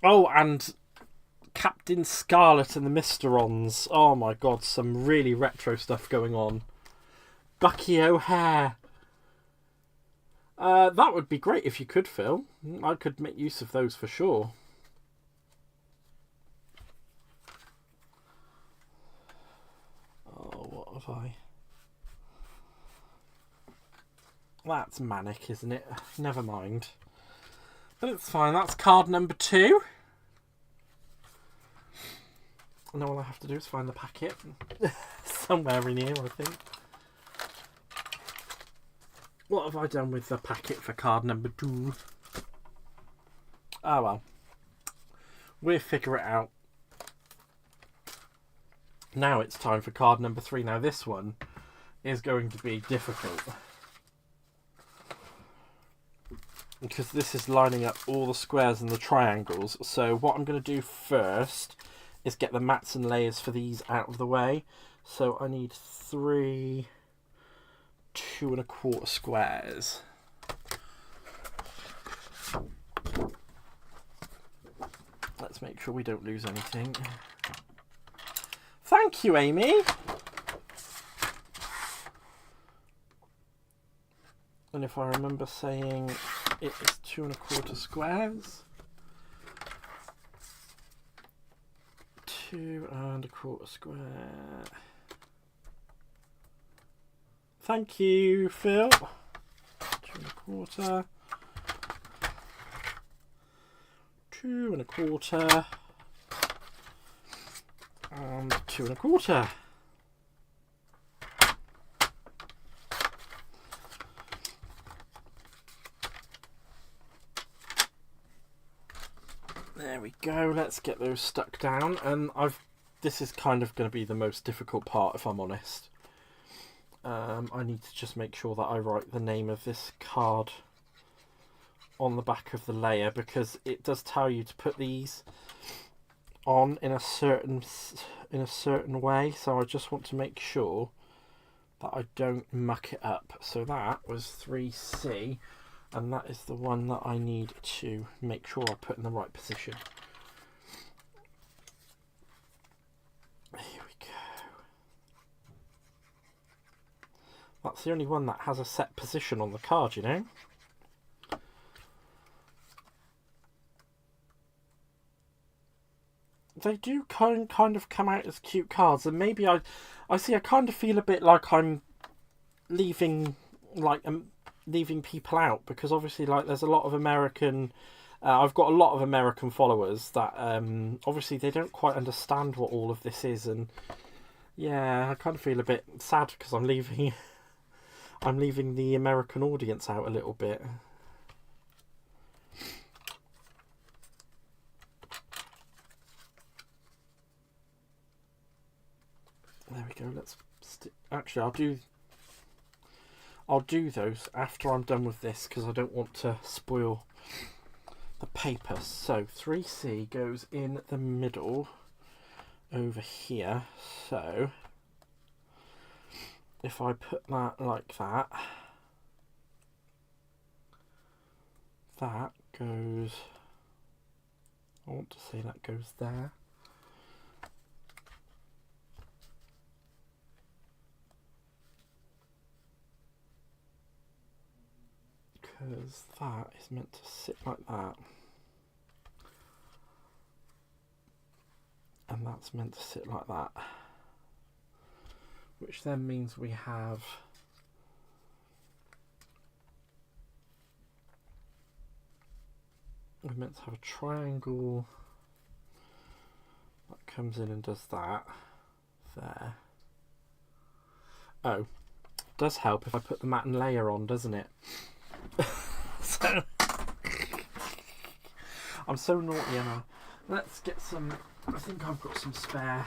Oh, and Captain Scarlet and the Mysterons. Oh my god, some really retro stuff going on. Bucky O'Hare. That would be great if you could, Phil. I could make use of those for sure. Oh, what have I... That's manic, isn't it? Never mind. But it's fine. That's card number 2. Now all I have to do is find the packet. Somewhere in here, I think. What have I done with the packet for card number 2? Oh well. We'll figure it out. Now it's time for card number 3. Now this one is going to be difficult, because this is lining up all the squares and the triangles. So what I'm going to do first is get the mats and layers for these out of the way. So I need 3 2 1/4 squares. Let's make sure we don't lose anything. Thank you, Amy. And if I remember saying it is 2 1/4 squares. 2 1/4 square. Thank you, Phil. 2 1/4. 2 1/4. And 2 1/4. There we go. Let's get those stuck down. And this is kind of going to be the most difficult part, if I'm honest. I need to just make sure that I write the name of this card on the back of the layer, because it does tell you to put these on in a certain way. So I just want to make sure that I don't muck it up. So that was 3C, and that is the one that I need to make sure I put in the right position. Here we go. That's the only one that has a set position on the card, you know. They do kind of come out as cute cards, and maybe I kind of feel a bit like I'm leaving people out, because obviously, like, there's a lot of American. I've got a lot of American followers that obviously they don't quite understand what all of this is, and yeah, I kind of feel a bit sad because I'm leaving the American audience out a little bit. There we go. Actually, I'll do those after I'm done with this, because I don't want to spoil the paper. So 3C goes in the middle over here. So if I put that like that, that goes, I want to say that goes there. Because that is meant to sit like that. And that's meant to sit like that. Which then means we have we're meant to have a triangle that comes in and does that there. Oh, does help if I put the matte and layer on, doesn't it? So I'm so naughty, and let's get some. I think I've got some spare.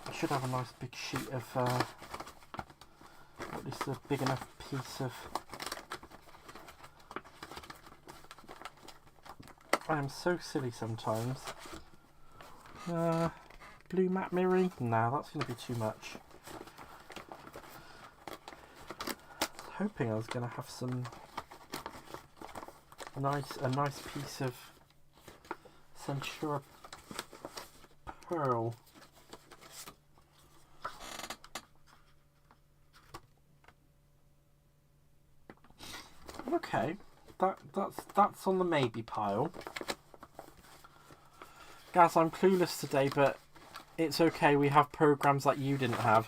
I should have a nice big sheet of at least a big enough piece of. I am so silly sometimes. Blue matte mirror? No, that's going to be too much. Hoping I was going to have some a nice piece of Centura pearl. Okay, that's on the maybe pile. Guys, I'm clueless today, but it's okay. We have programs that you didn't have.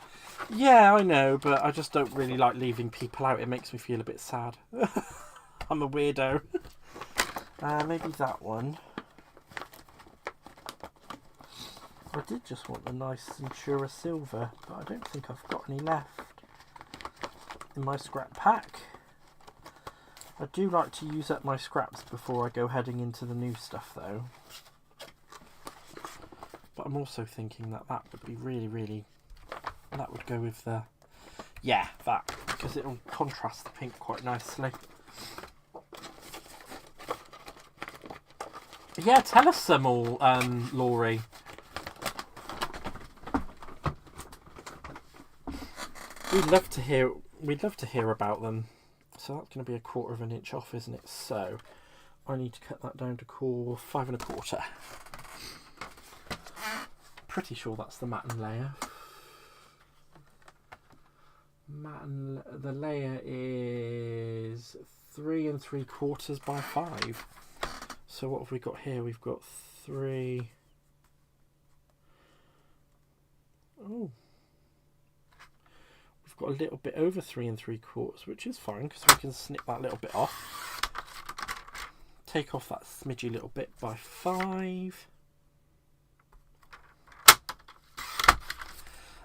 Yeah, I know, but I just don't really like leaving people out. It makes me feel a bit sad. I'm a weirdo. Maybe that one. I did just want a nice Centura silver, but I don't think I've got any left in my scrap pack. I do like to use up my scraps before I go heading into the new stuff, though. But I'm also thinking that that would be really, that would go with the, yeah, that, because it'll contrast the pink quite nicely. Yeah, tell us some all, Laurie. We'd love to hear about them. So that's going to be 1/4 inch off, isn't it? So I need to cut that down to 5 1/4. Pretty sure that's the matte and layer. The layer is 3 3/4 by 5. So what have we got here? We've got 3. Oh. We've got a little bit over 3 3/4, which is fine because we can snip that little bit off. Take off that smidgy little bit by 5.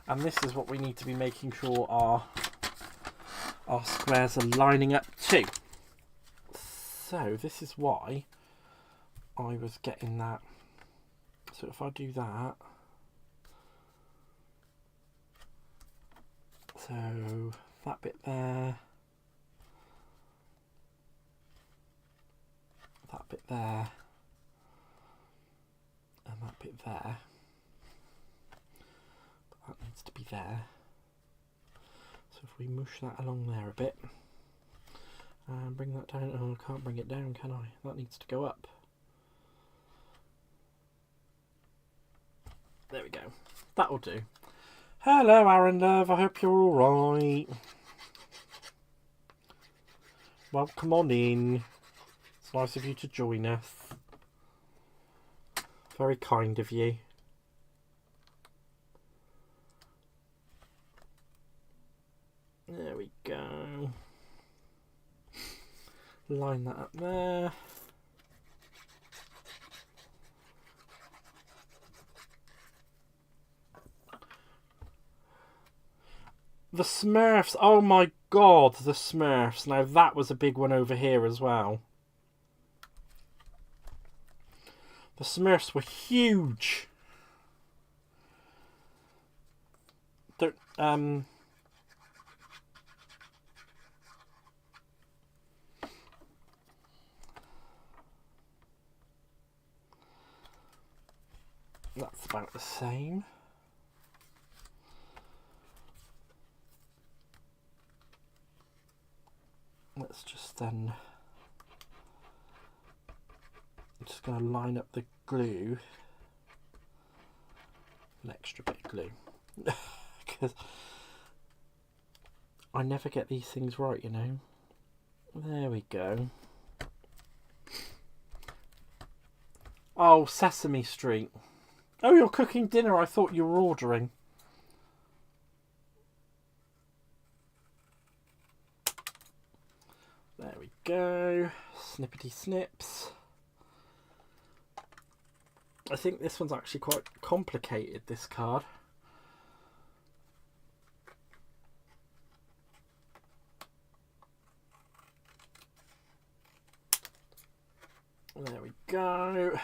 And this is what we need to be making sure our squares are lining up to. So this is why I was getting that. So if I do that, so that bit there, that bit there, and that bit there. But that needs to be there. So if we mush that along there a bit, and bring that down. Oh, I can't bring it down, can I? That needs to go up. There we go. That'll do. Hello, Aaron love. I hope you're all right. Welcome on in. It's nice of you to join us. Very kind of you. There we go. Line that up there. The Smurfs. Oh my god, the Smurfs. Now that was a big one over here as well. The Smurfs were huge. That's about the same. Let's just then... I'm just going to line up the glue. An extra bit of glue. Because I never get these things right, you know. There we go. Oh, Sesame Street. Oh, you're cooking dinner. I thought you were ordering. There we go. Snippety snips. I think this one's actually quite complicated, this card. There we go.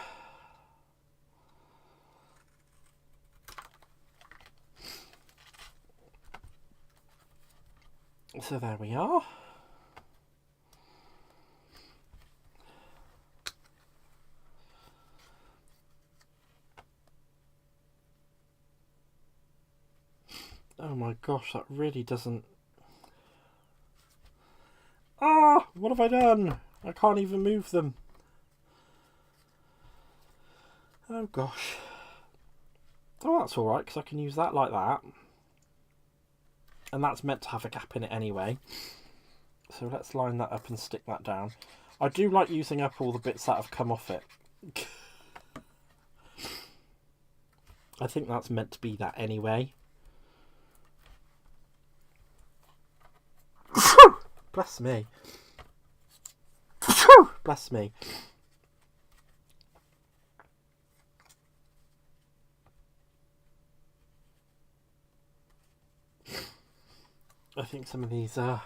So there we are. Oh my gosh, that really doesn't... Ah! What have I done? I can't even move them. Oh gosh. Oh, that's alright, because I can use that like that. And that's meant to have a gap in it anyway. So let's line that up and stick that down. I do like using up all the bits that have come off it. I think that's meant to be that anyway. Bless me. Bless me. I think some of these are...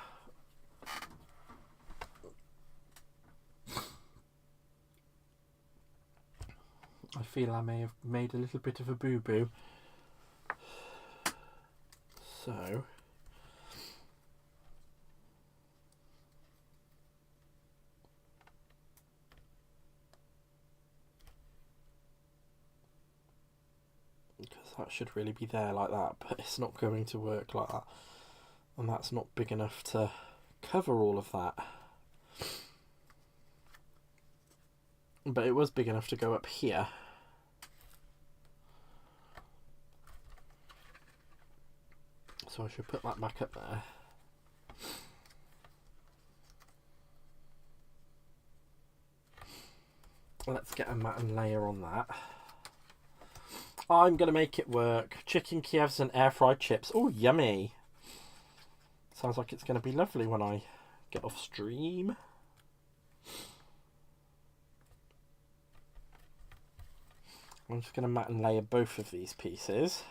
I feel I may have made a little bit of a boo-boo. So... because that should really be there like that, but it's not going to work like that. And that's not big enough to cover all of that. But it was big enough to go up here. So I should put that back up there. Let's get a mat and layer on that. I'm going to make it work. Chicken Kievs and air fried chips. Oh, yummy. Sounds like it's going to be lovely when I get off stream. I'm just going to mat and layer both of these pieces.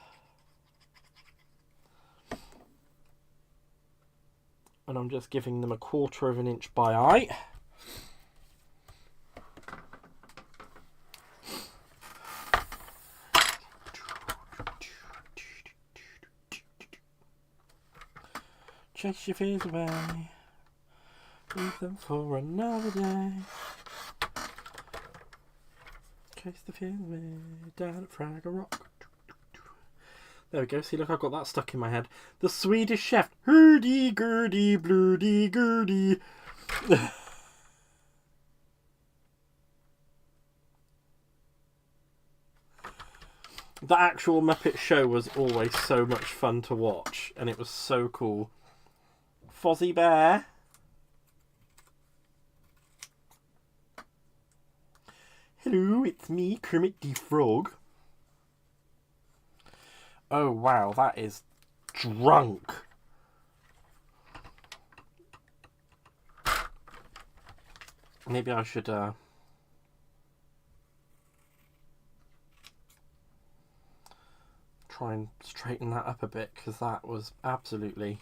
And I'm just giving them 1/4 of an inch by eye. Chase your fears away, leave them for another day. Chase the fears away, down at Fraggle Rock. There we go, see, look, I've got that stuck in my head. The Swedish chef, hurdy-gurdy, bloody-gurdy. The actual Muppet Show was always so much fun to watch, and it was so cool. Fozzie Bear. Hello, it's me, Kermit the Frog. Oh wow, that is drunk. Maybe I should try and straighten that up a bit, because that was absolutely...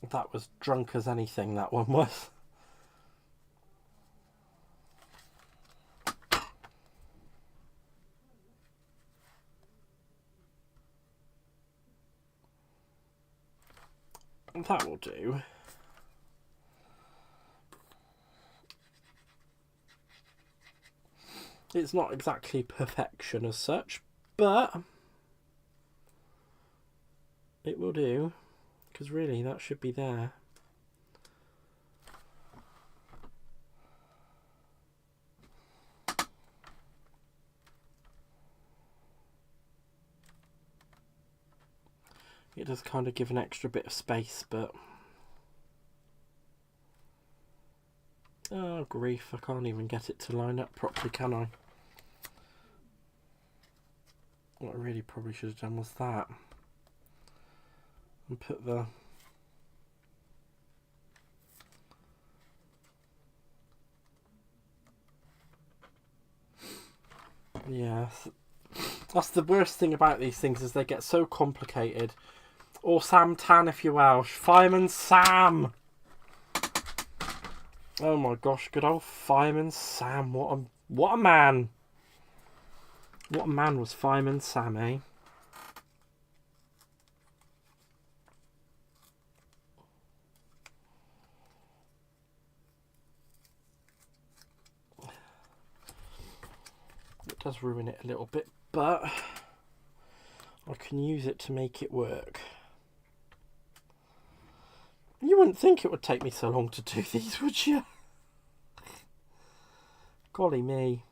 That was drunk as anything, that one was. That will do. It's not exactly perfection as such, but it will do, because really that should be there. It does kind of give an extra bit of space, but oh grief, I can't even get it to line up properly, can I? What I really probably should have done was that. And put the... Yeah, that's the worst thing about these things, is they get so complicated. Or Sam Tan if you're Welsh. Fireman Sam! Oh my gosh, good old Fireman Sam. What a man. What a man was Fireman Sam, eh? It does ruin it a little bit, but I can use it to make it work. You wouldn't think it would take me so long to do these, would you? Golly me.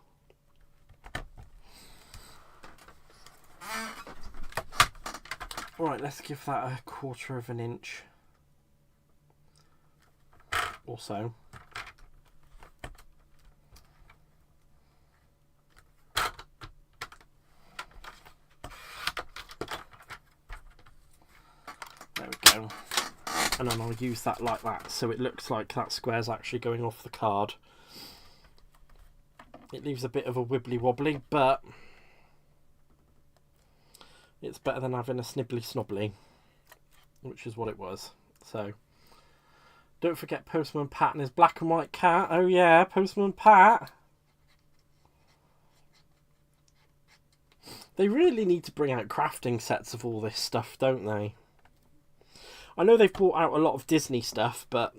Right, let's give that a 1/4 of an inch or so. There we go. And then I'll use that like that, so it looks like that square's actually going off the card. It leaves a bit of a wibbly wobbly, but it's better than having a snibbly snobbly, which is what it was. So don't forget Postman Pat and his black and white cat. Oh yeah, Postman Pat. They really need to bring out crafting sets of all this stuff, don't they? I know they've brought out a lot of Disney stuff, but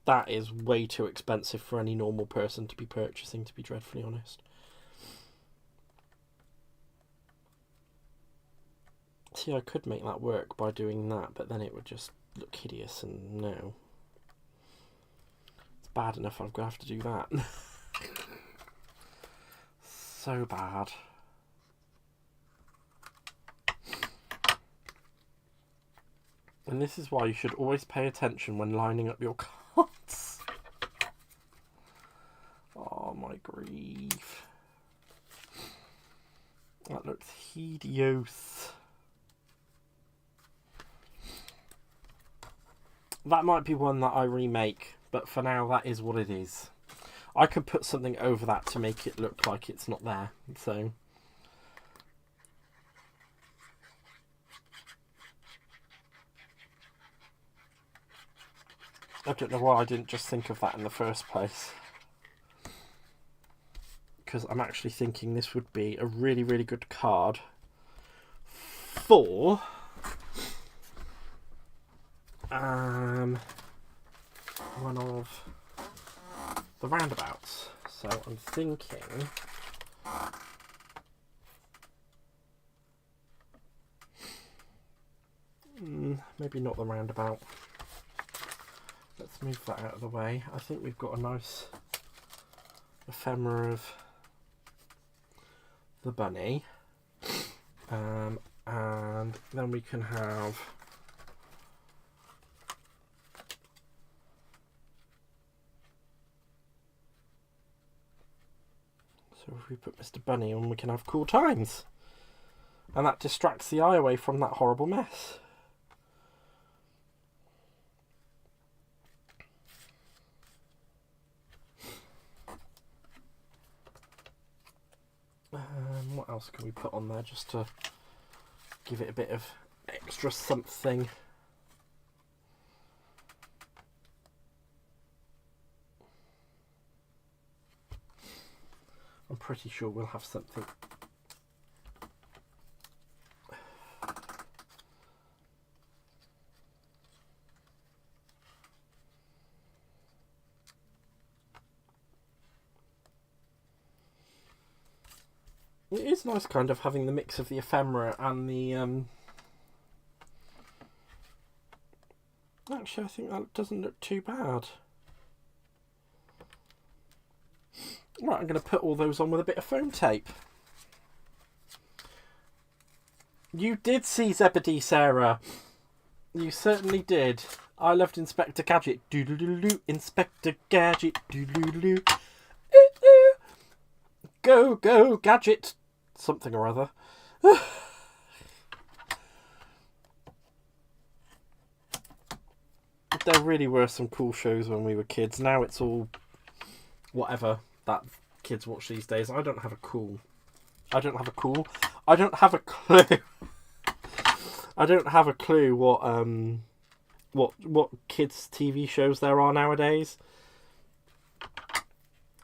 that is way too expensive for any normal person to be purchasing, to be dreadfully honest. See, I could make that work by doing that, but then it would just look hideous, and no. It's bad enough I'm going to have to do that. So bad. And this is why you should always pay attention when lining up your cards. Oh my grief. That looks hideous. That might be one that I remake, but for now that is what it is. I could put something over that to make it look like it's not there, so... I don't know why I didn't just think of that in the first place. Because I'm actually thinking this would be a really, really good card for one of the roundabouts. So I'm thinking maybe not the roundabout. Let's move that out of the way. I think we've got a nice ephemera of the bunny, and then we can have so if we put Mr. Bunny on, we can have Cool Times, and that distracts the eye away from that horrible mess. What else can we put on there just to give it a bit of extra something? I'm pretty sure we'll have something. It is nice kind of having the mix of the ephemera and the... Actually, I think that doesn't look too bad. Right, I'm going to put all those on with a bit of foam tape. You did see Zebedee, Sarah. You certainly did. I loved Inspector Gadget. Doo-doo-doo-doo. Inspector Gadget. Doo-doo-doo-doo. Go, go, Gadget. Something or other. There really were some cool shows when we were kids. Now it's all whatever that kids watch these days. I don't have a clue. I don't have a clue what kids TV shows there are nowadays,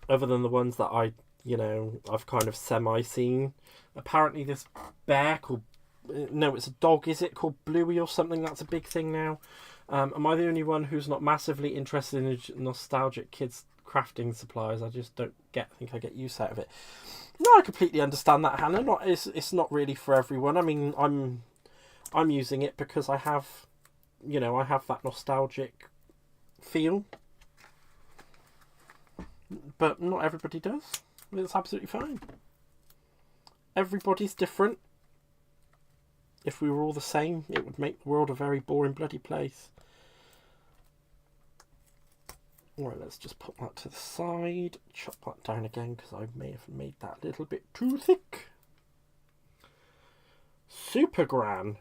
other than the ones that I've kind of semi-seen. Apparently this bear called... No, it's a dog, is it? Called Bluey or something? That's a big thing now. Am I the only one who's not massively interested in nostalgic kids crafting supplies? I just don't think I get use out of it. No, I completely understand that, Hannah. It's not really for everyone. I mean, I'm using it because I have that nostalgic feel. But not everybody does. It's absolutely fine. Everybody's different. If we were all the same, it would make the world a very boring bloody place. Right, let's just put that to the side. Chop that down again because I may have made that a little bit too thick. Super Gran.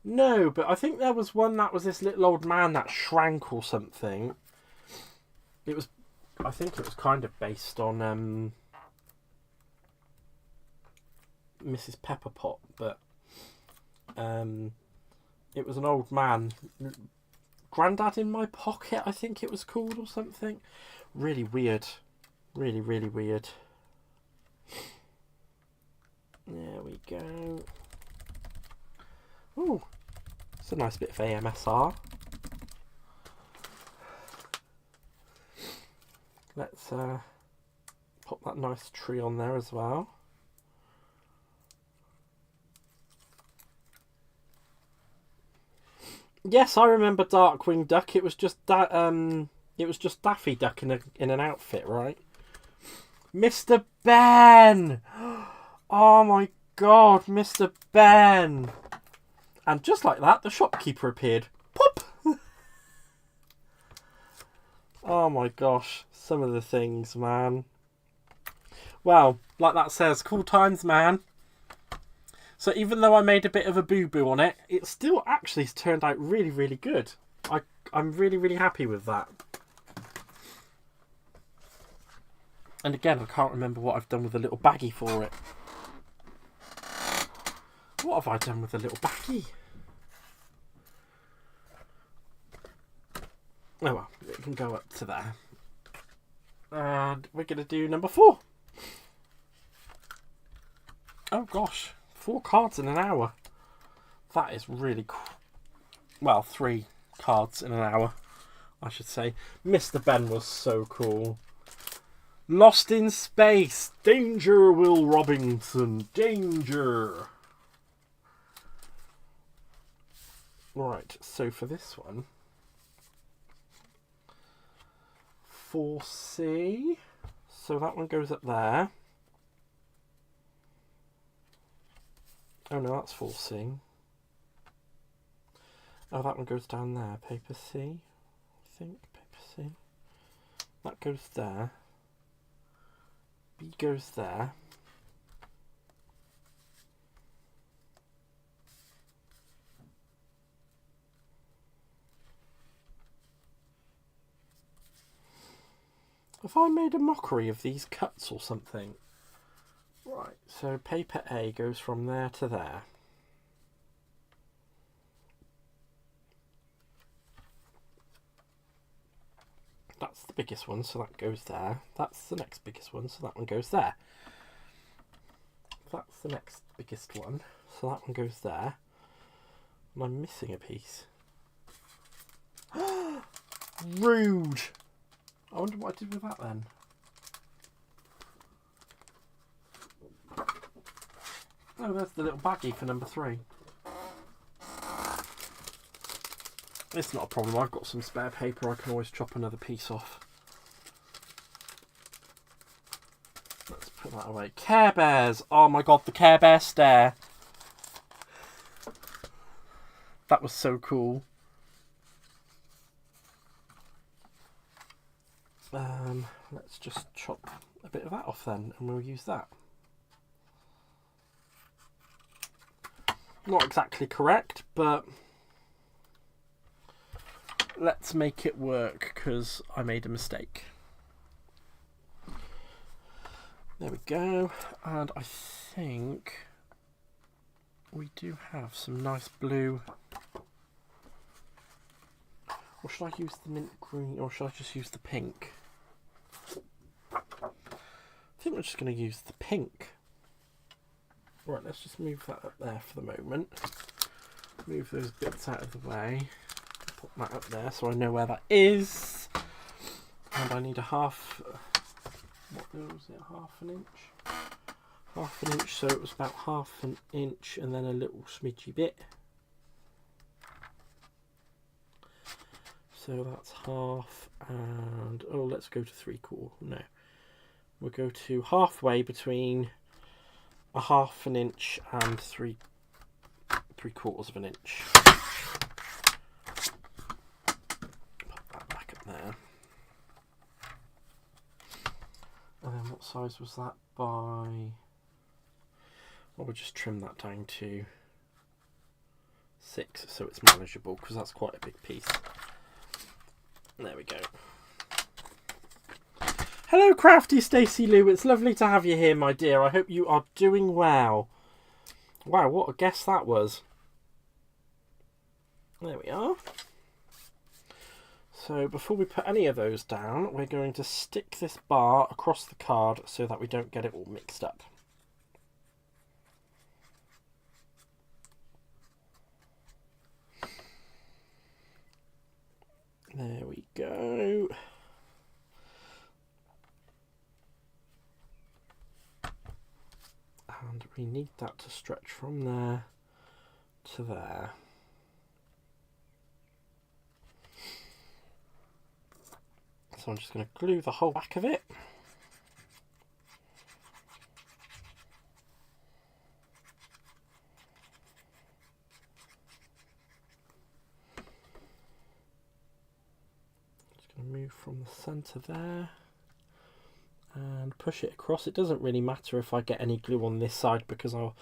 No, but I think there was one that was this little old man that shrank or something. I think it was kind of based on Mrs. Pepperpot, but it was an old man. Grandad in My Pocket, I think it was called, or something. Really weird. Really, really weird. There we go. Ooh, it's a nice bit of AMSR. Let's pop that nice tree on there as well. Yes, I remember Darkwing Duck. It was just that. It was just Daffy Duck in an outfit, right? Mr. Ben. Oh my God, Mr. Ben! And just like that, the shopkeeper appeared. Pop. Oh my gosh, some of the things, man. Well, like that says, cool times, man. So even though I made a bit of a boo-boo on it, it still actually turned out really, really good. I'm really, really happy with that. And again, I can't remember what I've done with the little baggie for it. What have I done with the little baggie? Oh well, it can go up to there. And we're going to do number 4. Oh gosh. 4 cards in an hour. That is really cool. Well, 3 cards in an hour, I should say. Mr. Ben was so cool. Lost in Space. Danger, Will Robinson. Danger. Right, so for this one, 4C. So that one goes up there. Oh no, that's 4C. Oh, that one goes down there. Paper C, I think. Paper C. That goes there. B goes there. Have I made a mockery of these cuts or something? Right, so paper A goes from there to there. That's the biggest one, so that goes there. That's the next biggest one, so that one goes there. That's the next biggest one, so that one goes there. And I'm missing a piece. Rude! I wonder what I did with that then. Oh, there's the little baggie for number 3. It's not a problem. I've got some spare paper. I can always chop another piece off. Let's put that away. Care Bears. Oh my god, the Care Bear stare. That was so cool. Let's just chop a bit of that off then, and we'll use that. Not exactly correct, but let's make it work because I made a mistake. There we go, and I think we do have some nice blue. Or should I use the mint green, or should I just use the pink? I think we're just going to use the pink. Right, let's just move that up there for the moment. Move those bits out of the way. Put that up there so I know where that is. And I need a half... What was it? Half an inch? Half an inch, so it was about half an inch and then a little smidgy bit. So that's half, and oh, let's go to 3/4. No, we'll go to halfway between a half an inch and 3/4 of an inch. Put that back up there. And then what size was that by? Well, we'll just trim that down to 6 so it's manageable, because that's quite a big piece. There we go. Hello, Crafty Stacey Lou. It's lovely to have you here, my dear. I hope you are doing well. Wow, what a guess that was. There we are. So before we put any of those down, we're going to stick this bar across the card so that we don't get it all mixed up. There we go. And we need that to stretch from there to there. So I'm just going to glue the whole back of it. Move from the centre there and push it across. It doesn't really matter if I get any glue on this side because I'll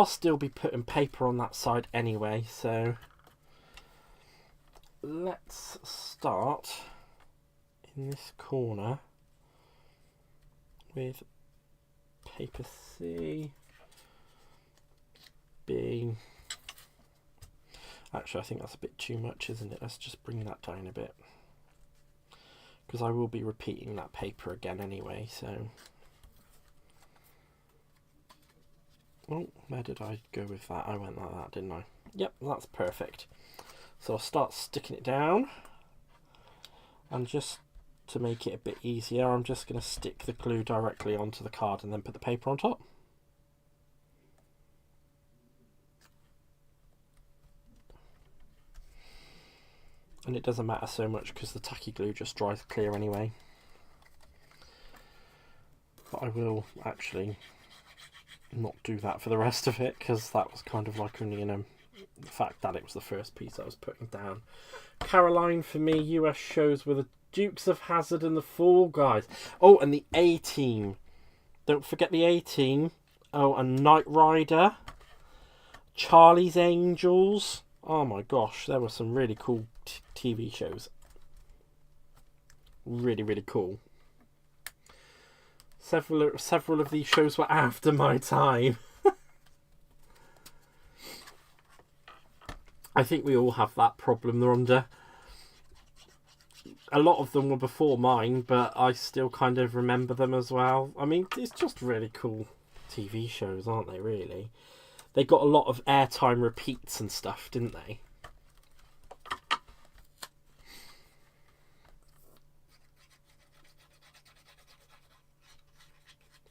still be putting paper on that side anyway. So let's start in this corner with paper C, B. Actually, I think that's a bit too much, isn't it? Let's just bring that down a bit, because I will be repeating that paper again anyway, so... Oh, where did I go with that? I went like that, didn't I? Yep, that's perfect. So I'll start sticking it down, and just to make it a bit easier, I'm just going to stick the glue directly onto the card and then put the paper on top. And it doesn't matter so much because the tacky glue just dries clear anyway. But I will actually not do that for the rest of it, because that was kind of like only the fact that it was the first piece I was putting down. Caroline, for me, US shows were the Dukes of Hazzard and the Fall Guys. Oh, and the A-Team. Don't forget the A-Team. Oh, and Knight Rider. Charlie's Angels. Oh my gosh, there were some really cool TV shows. Really, really cool. Several of these shows were after my time. I think we all have that problem, Rhonda. A lot of them were before mine, but I still kind of remember them as well. I mean, it's just really cool TV shows, aren't they, really? They got a lot of airtime repeats and stuff, didn't they?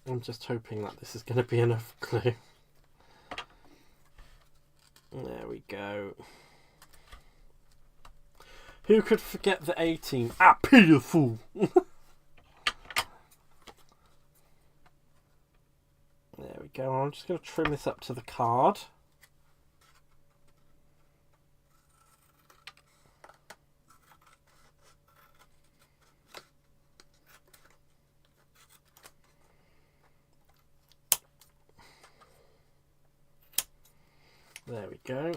I'm just hoping that this is going to be enough glue. go. Who could forget the A-Team? Ah, pitiful! There we go. I'm just going to trim this up to the card. There we go.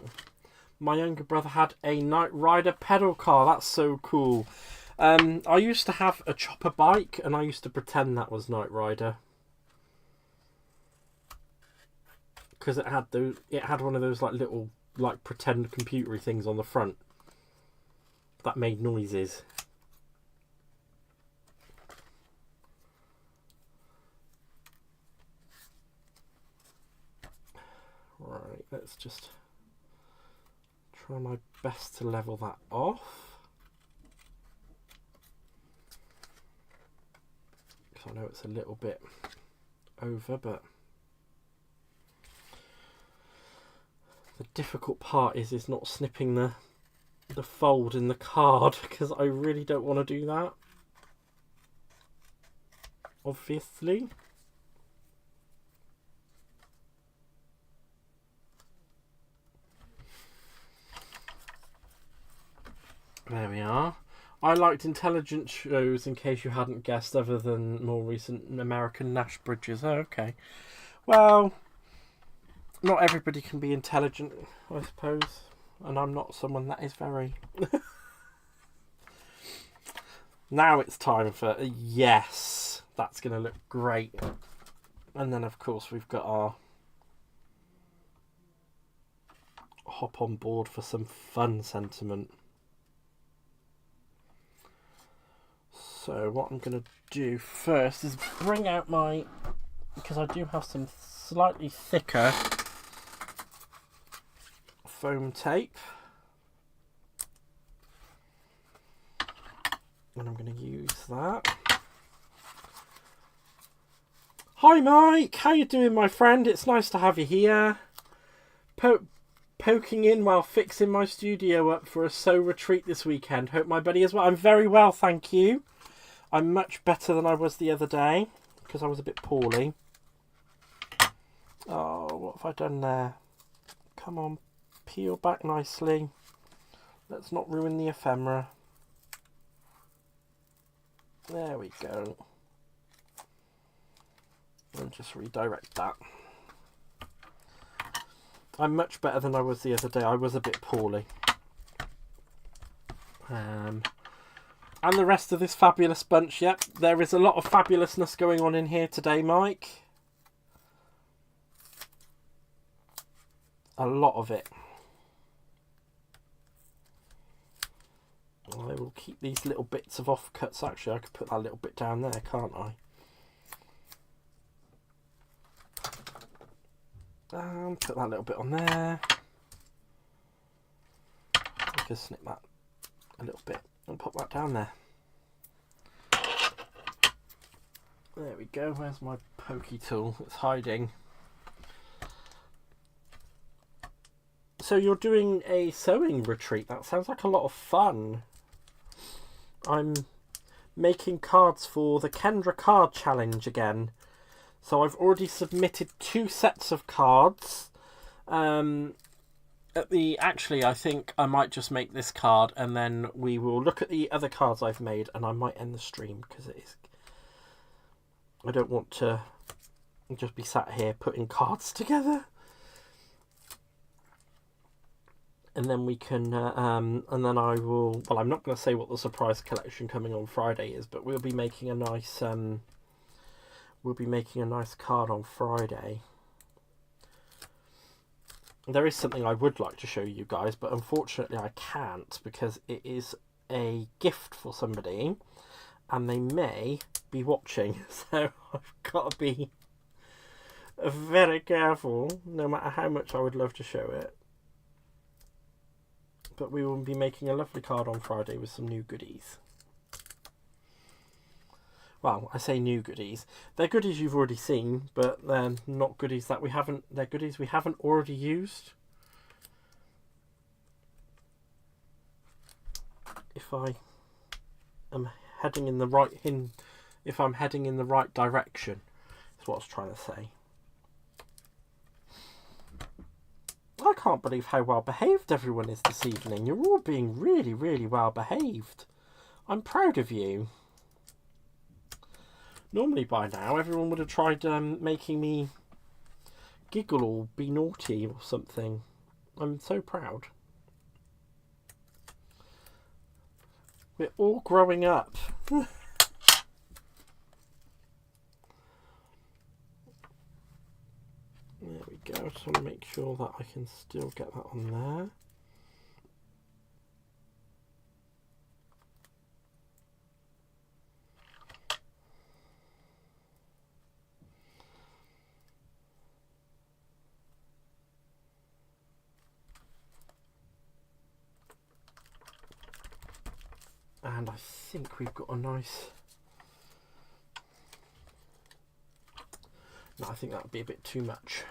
My younger brother had a Knight Rider pedal car. That's so cool. I used to have a chopper bike, and I used to pretend that was Knight Rider. Because it had one of those like little like pretend computery things on the front that made noises. Right, let's just try my best to level that off. Because I know it's a little bit over, but the difficult part is not snipping the fold in the card, because I really don't want to do that. Obviously. There we are. I liked intelligent shows, in case you hadn't guessed, other than more recent American Nash Bridges. Oh, okay. Well, not everybody can be intelligent, I suppose. And I'm not someone that is very. Now it's time for yes. That's going to look great. And then, of course, we've got our hop on board for some fun sentiment. So what I'm going to do first is bring out my, because I do have some slightly thicker foam tape. And I'm going to use that. Hi Mike, how you doing my friend? It's nice to have you here. Poking in while fixing my studio up for a sew retreat this weekend. Hope my buddy is well. I'm very well, thank you. I'm much better than I was the other day, because I was a bit poorly. Oh, what have I done there? Come on, peel back nicely. Let's not ruin the ephemera. There we go. And just redirect that. I'm much better than I was the other day. I was a bit poorly. And the rest of this fabulous bunch, yep, there is a lot of fabulousness going on in here today, Mike. A lot of it. I will keep these little bits of offcuts. Actually, I could put that little bit down there, can't I? And put that little bit on there. I can snip that a little bit and pop that down there. There we go. Where's my pokey tool? It's hiding. So you're doing a sewing retreat. That sounds like a lot of fun. I'm making cards for the Kendras Craft Challenge again. So I've already submitted 2 sets of cards. Actually, I think I might just make this card, and then we will look at the other cards I've made, and I might end the stream, because it is. I don't want to just be sat here putting cards together. And then we can, and then I will. Well, I'm not going to say what the surprise collection coming on Friday is, but we'll be making a nice. We'll be making a nice card on Friday. There is something I would like to show you guys, but unfortunately I can't, because it is a gift for somebody and they may be watching. So I've got to be very careful, no matter how much I would love to show it. But we will be making a lovely card on Friday with some new goodies. Well, I say new goodies. They're goodies you've already seen, but they're not goodies that we haven't. They're goodies we haven't already used. if I am heading in the right if I'm heading in the right direction. Is what I was trying to say. I can't believe how well behaved everyone is this evening. You're all being really, really well behaved. I'm proud of you. Normally by now everyone would have tried making me giggle or be naughty or something. I'm so proud. We're all growing up. There we go. I just want to make sure that I can still get that on there. And I think we've got a nice... No, I think that would be a bit too much.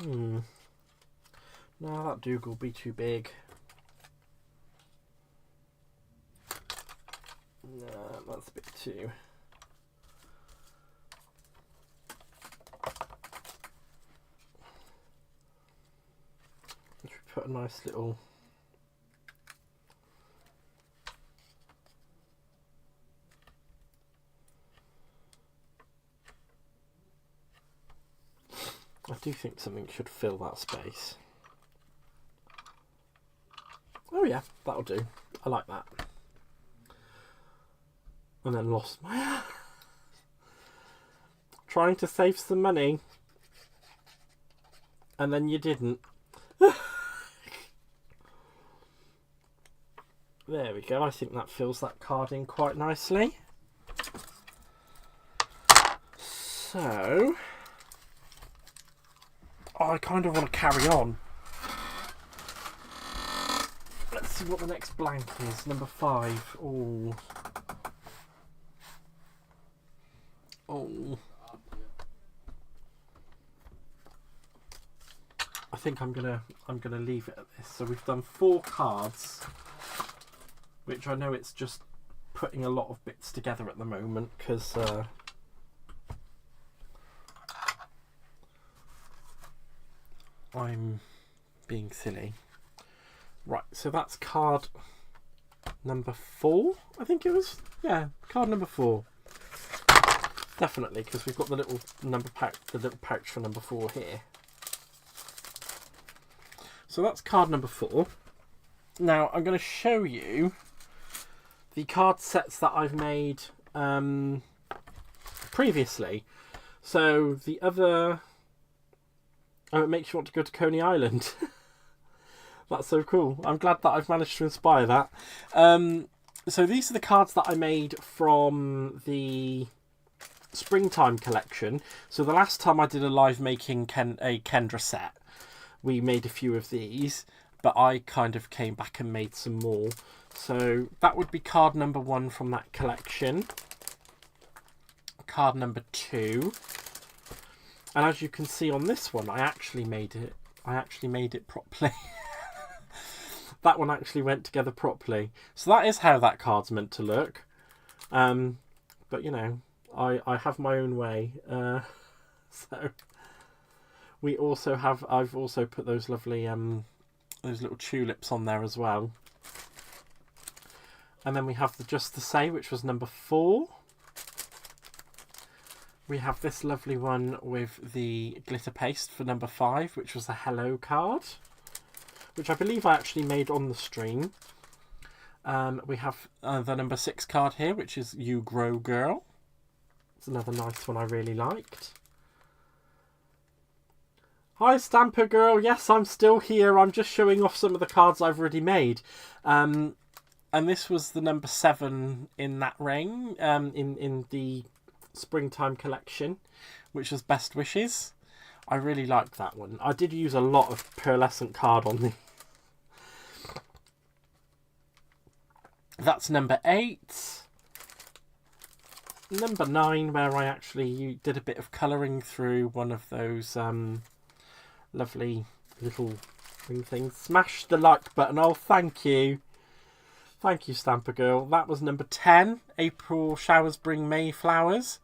No, that Dougal will be too big. No, that's a bit too... Put a nice little... I do think something should fill that space. Oh yeah, that'll do. I like that. And then lost my... Trying to save some money. And then you didn't. There we go. I think that fills that card in quite nicely. So... I kind of want to carry on. Let's see what the next blank is. Number 5. Oh. Oh. I think I'm gonna leave it at this. So we've done 4 cards, which I know it's just putting a lot of bits together at the moment because I'm being silly. Right, so that's card number 4, I think it was. Yeah, card number 4. Definitely, because we've got the little pouch for number 4 here. So that's card number 4. Now I'm going to show you the card sets that I've made previously. So the other... Oh, it makes you want to go to Coney Island. That's so cool. I'm glad that I've managed to inspire that. So these are the cards that I made from the springtime collection. So the last time I did a live making a Kendra set, we made a few of these, but I kind of came back and made some more. So that would be card number 1 from that collection. Card number 2. And as you can see on this one, I actually made it properly. That one actually went together properly. So that is how that card's meant to look. But you know, I have my own way. So we also have, I've also put those lovely those little tulips on there as well. And then we have the Just to Say, which was number 4. We have this lovely one with the glitter paste for number 5, which was a Hello card, which I believe I actually made on the stream. We have the number 6 card here, which is You Grow Girl. It's another nice one I really liked. Hi Stamper Girl, yes, I'm still here. I'm just showing off some of the cards I've already made. And this was the number 7 in that ring, in the springtime collection, which was Best Wishes. I really liked that one. I did use a lot of pearlescent card on the... That's number 8. number 9, where I actually did a bit of colouring through one of those lovely little things. Smash the like button. Oh, thank you. Thank you, Stamper Girl. That was number 10. April showers bring May flowers.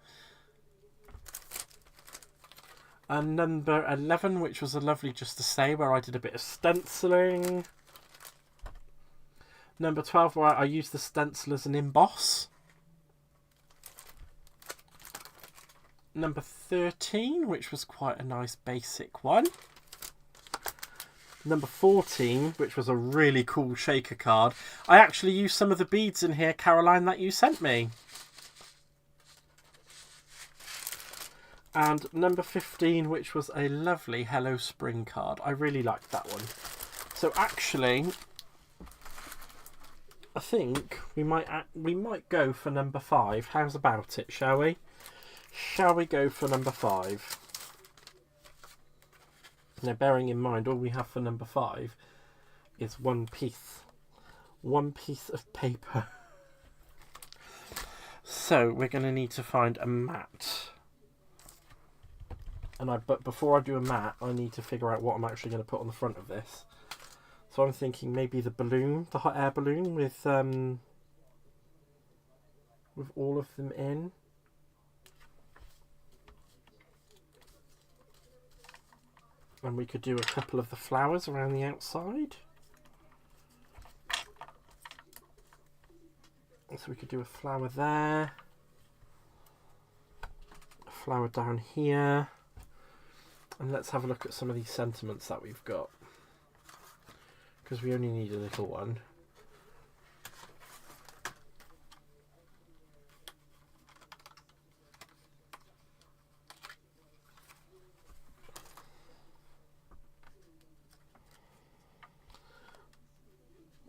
And number 11, which was a lovely Just to Say, where I did a bit of stenciling. Number 12, where I used the stencil as an emboss. Number 13, which was quite a nice basic one. Number 14, which was a really cool shaker card. I actually used some of the beads in here, Caroline, that you sent me. And number 15, which was a lovely Hello Spring card. I really liked that one. So actually, I think we might go for number 5. How's about it, shall we? Shall we go for number 5? Now, bearing in mind, all we have for number 5 is one piece of paper. So we're going to need to find a mat. But before I do a mat, I need to figure out what I'm actually going to put on the front of this. So I'm thinking maybe the balloon, the hot air balloon with all of them in. And we could do a couple of the flowers around the outside. So we could do a flower there. A flower down here. And let's have a look at some of these sentiments that we've got. Because we only need a little one.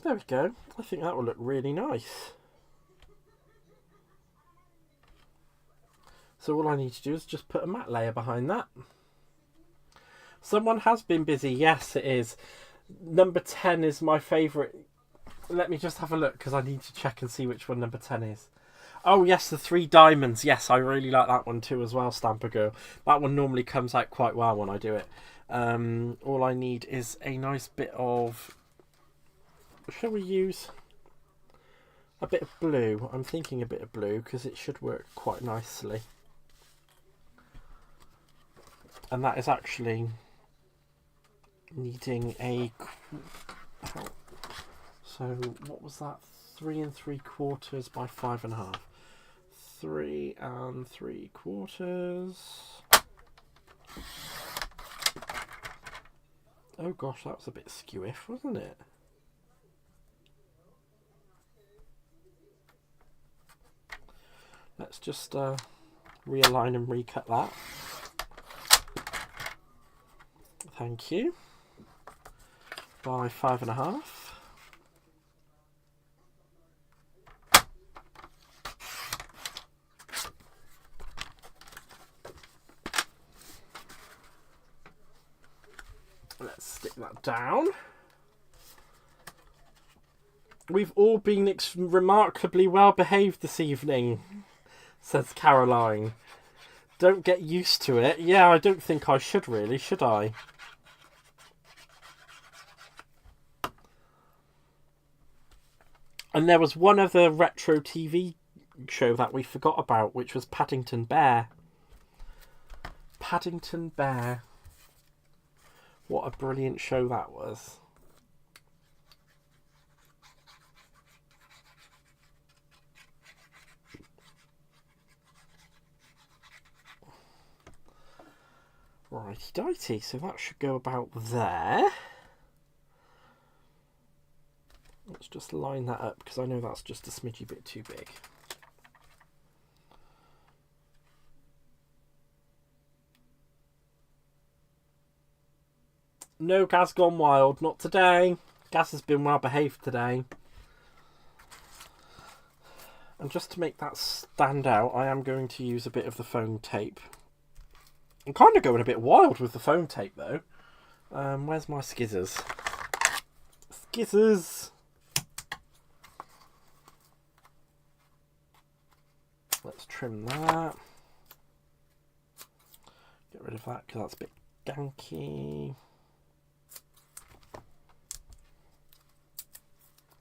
There we go. I think that will look really nice. So all I need to do is just put a matte layer behind that. Someone has been busy. Yes, it is. Number 10 is my favourite. Let me just have a look because I need to check and see which one number 10 is. Oh, yes, the 3 diamonds. Yes, I really like that one too as well, Stamper Girl. That one normally comes out quite well when I do it. All I need is a nice bit of... Shall we use a bit of blue? I'm thinking a bit of blue because it should work quite nicely. And that is actually needing a... So what was that? 3 3/4 by 5.5. 3 3/4. Oh gosh, that was a bit skewiff, wasn't it? Let's just realign and recut that. Thank you. By 5.5. Let's stick that down. We've all been remarkably well behaved this evening, says Caroline. Don't get used to it. Yeah, I don't think I should really, should I? And there was one other retro TV show that we forgot about, which was Paddington Bear. Paddington Bear. What a brilliant show that was. Righty-dighty, so that should go about there. Let's just line that up because I know that's just a smidgy bit too big. No, Gaz gone wild. Not today. Gaz has been well behaved today. And just to make that stand out, I am going to use a bit of the foam tape. I'm kind of going a bit wild with the foam tape though. Where's my skizzers? Skizzers! Let's trim that. Get rid of that because that's a bit ganky.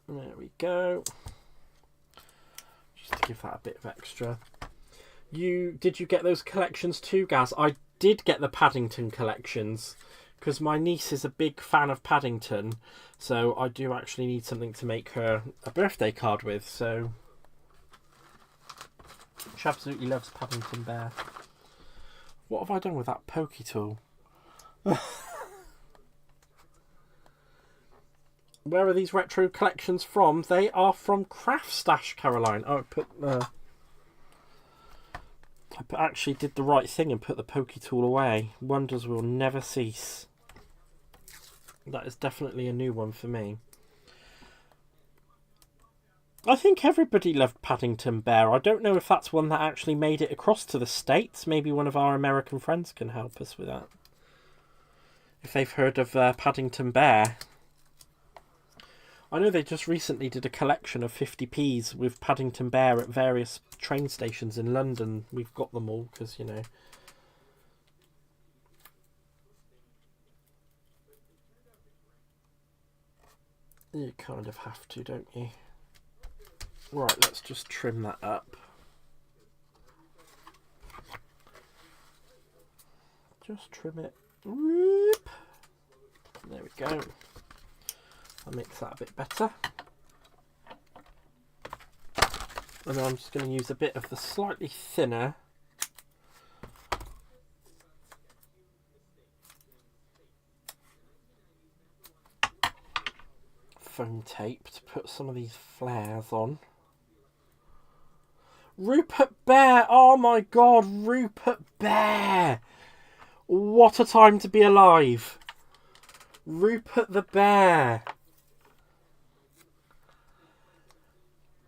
There we go. Just to give that a bit of extra. Did you get those collections too, Gaz? I did get the Paddington collections because my niece is a big fan of Paddington, so I do actually need something to make her a birthday card with. So she absolutely loves Paddington Bear. What have I done with that pokey tool? Where are these retro collections from? They are from Craft Stash, Caroline. Oh, I actually did the right thing and put the pokey tool away. Wonders will never cease. That is definitely a new one for me. I think everybody loved Paddington Bear. I don't know if that's one that actually made it across to the States. Maybe one of our American friends can help us with that. If they've heard of Paddington Bear. I know they just recently did a collection of 50p's with Paddington Bear at various train stations in London. We've got them all because, you know. You kind of have to, don't you? Right, let's just trim that up. Just trim it. Whoop. There we go. That makes that a bit better. And then I'm just going to use a bit of the slightly thinner foam tape to put some of these flares on. Rupert Bear! Oh my god, Rupert Bear! What a time to be alive! Rupert the Bear!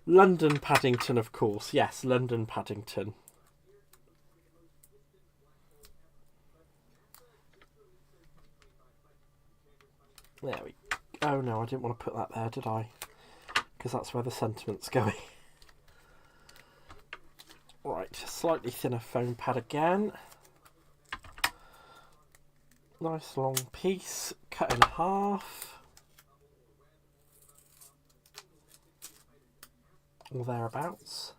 London Paddington, of course. Yes, London Paddington. There we go. Oh no, I didn't want to put that there, did I? Because that's where the sentiment's going. Right, slightly thinner foam pad again. Nice long piece, cut in half. Or thereabouts.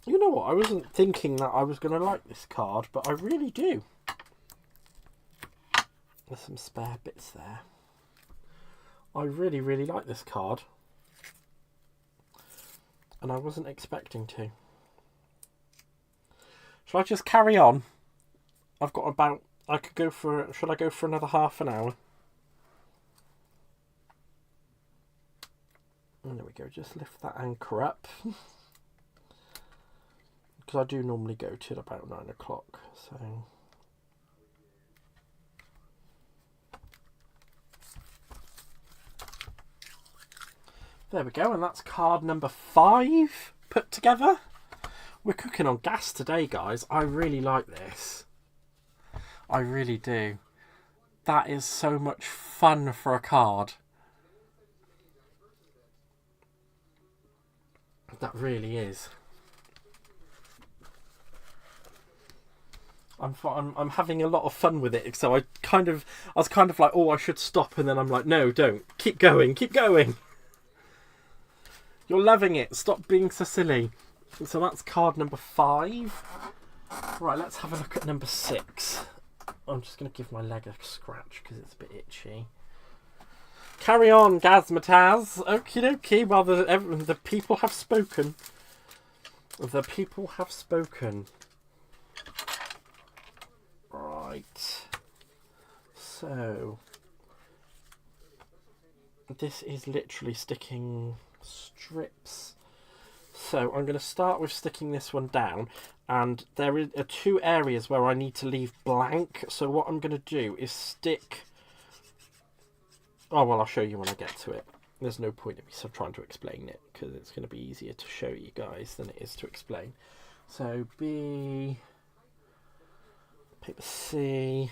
You know what, I wasn't thinking that I was going to like this card, but I really do. There's some spare bits there. I really, really like this card. And I wasn't expecting to. Shall I just carry on? I've got about... I could go for... Should I go for another half an hour? And there we go. Just lift that anchor up. Because I do normally go till about 9 o'clock. So... There we go, and that's card number 5 put together. We're cooking on gas today, guys. I really like this. I really do. That is so much fun for a card. That really is. I'm having a lot of fun with it. So I was kind of like, oh, I should stop, and then I'm like, no, don't. Keep going, keep going. You're loving it. Stop being so silly. So that's card number 5. Right, let's have a look at number 6. I'm just going to give my leg a scratch because it's a bit itchy. Carry on, Gazmataz. Okie dokie. Well, the people have spoken. The people have spoken. Right. So... this is literally sticking... strips. So I'm going to start with sticking this one down, and there are 2 areas where I need to leave blank. So what I'm going to do is stick... oh well, I'll show you when I get to it. There's no point in me trying to explain it because it's going to be easier to show you guys than it is to explain. So B, paper C,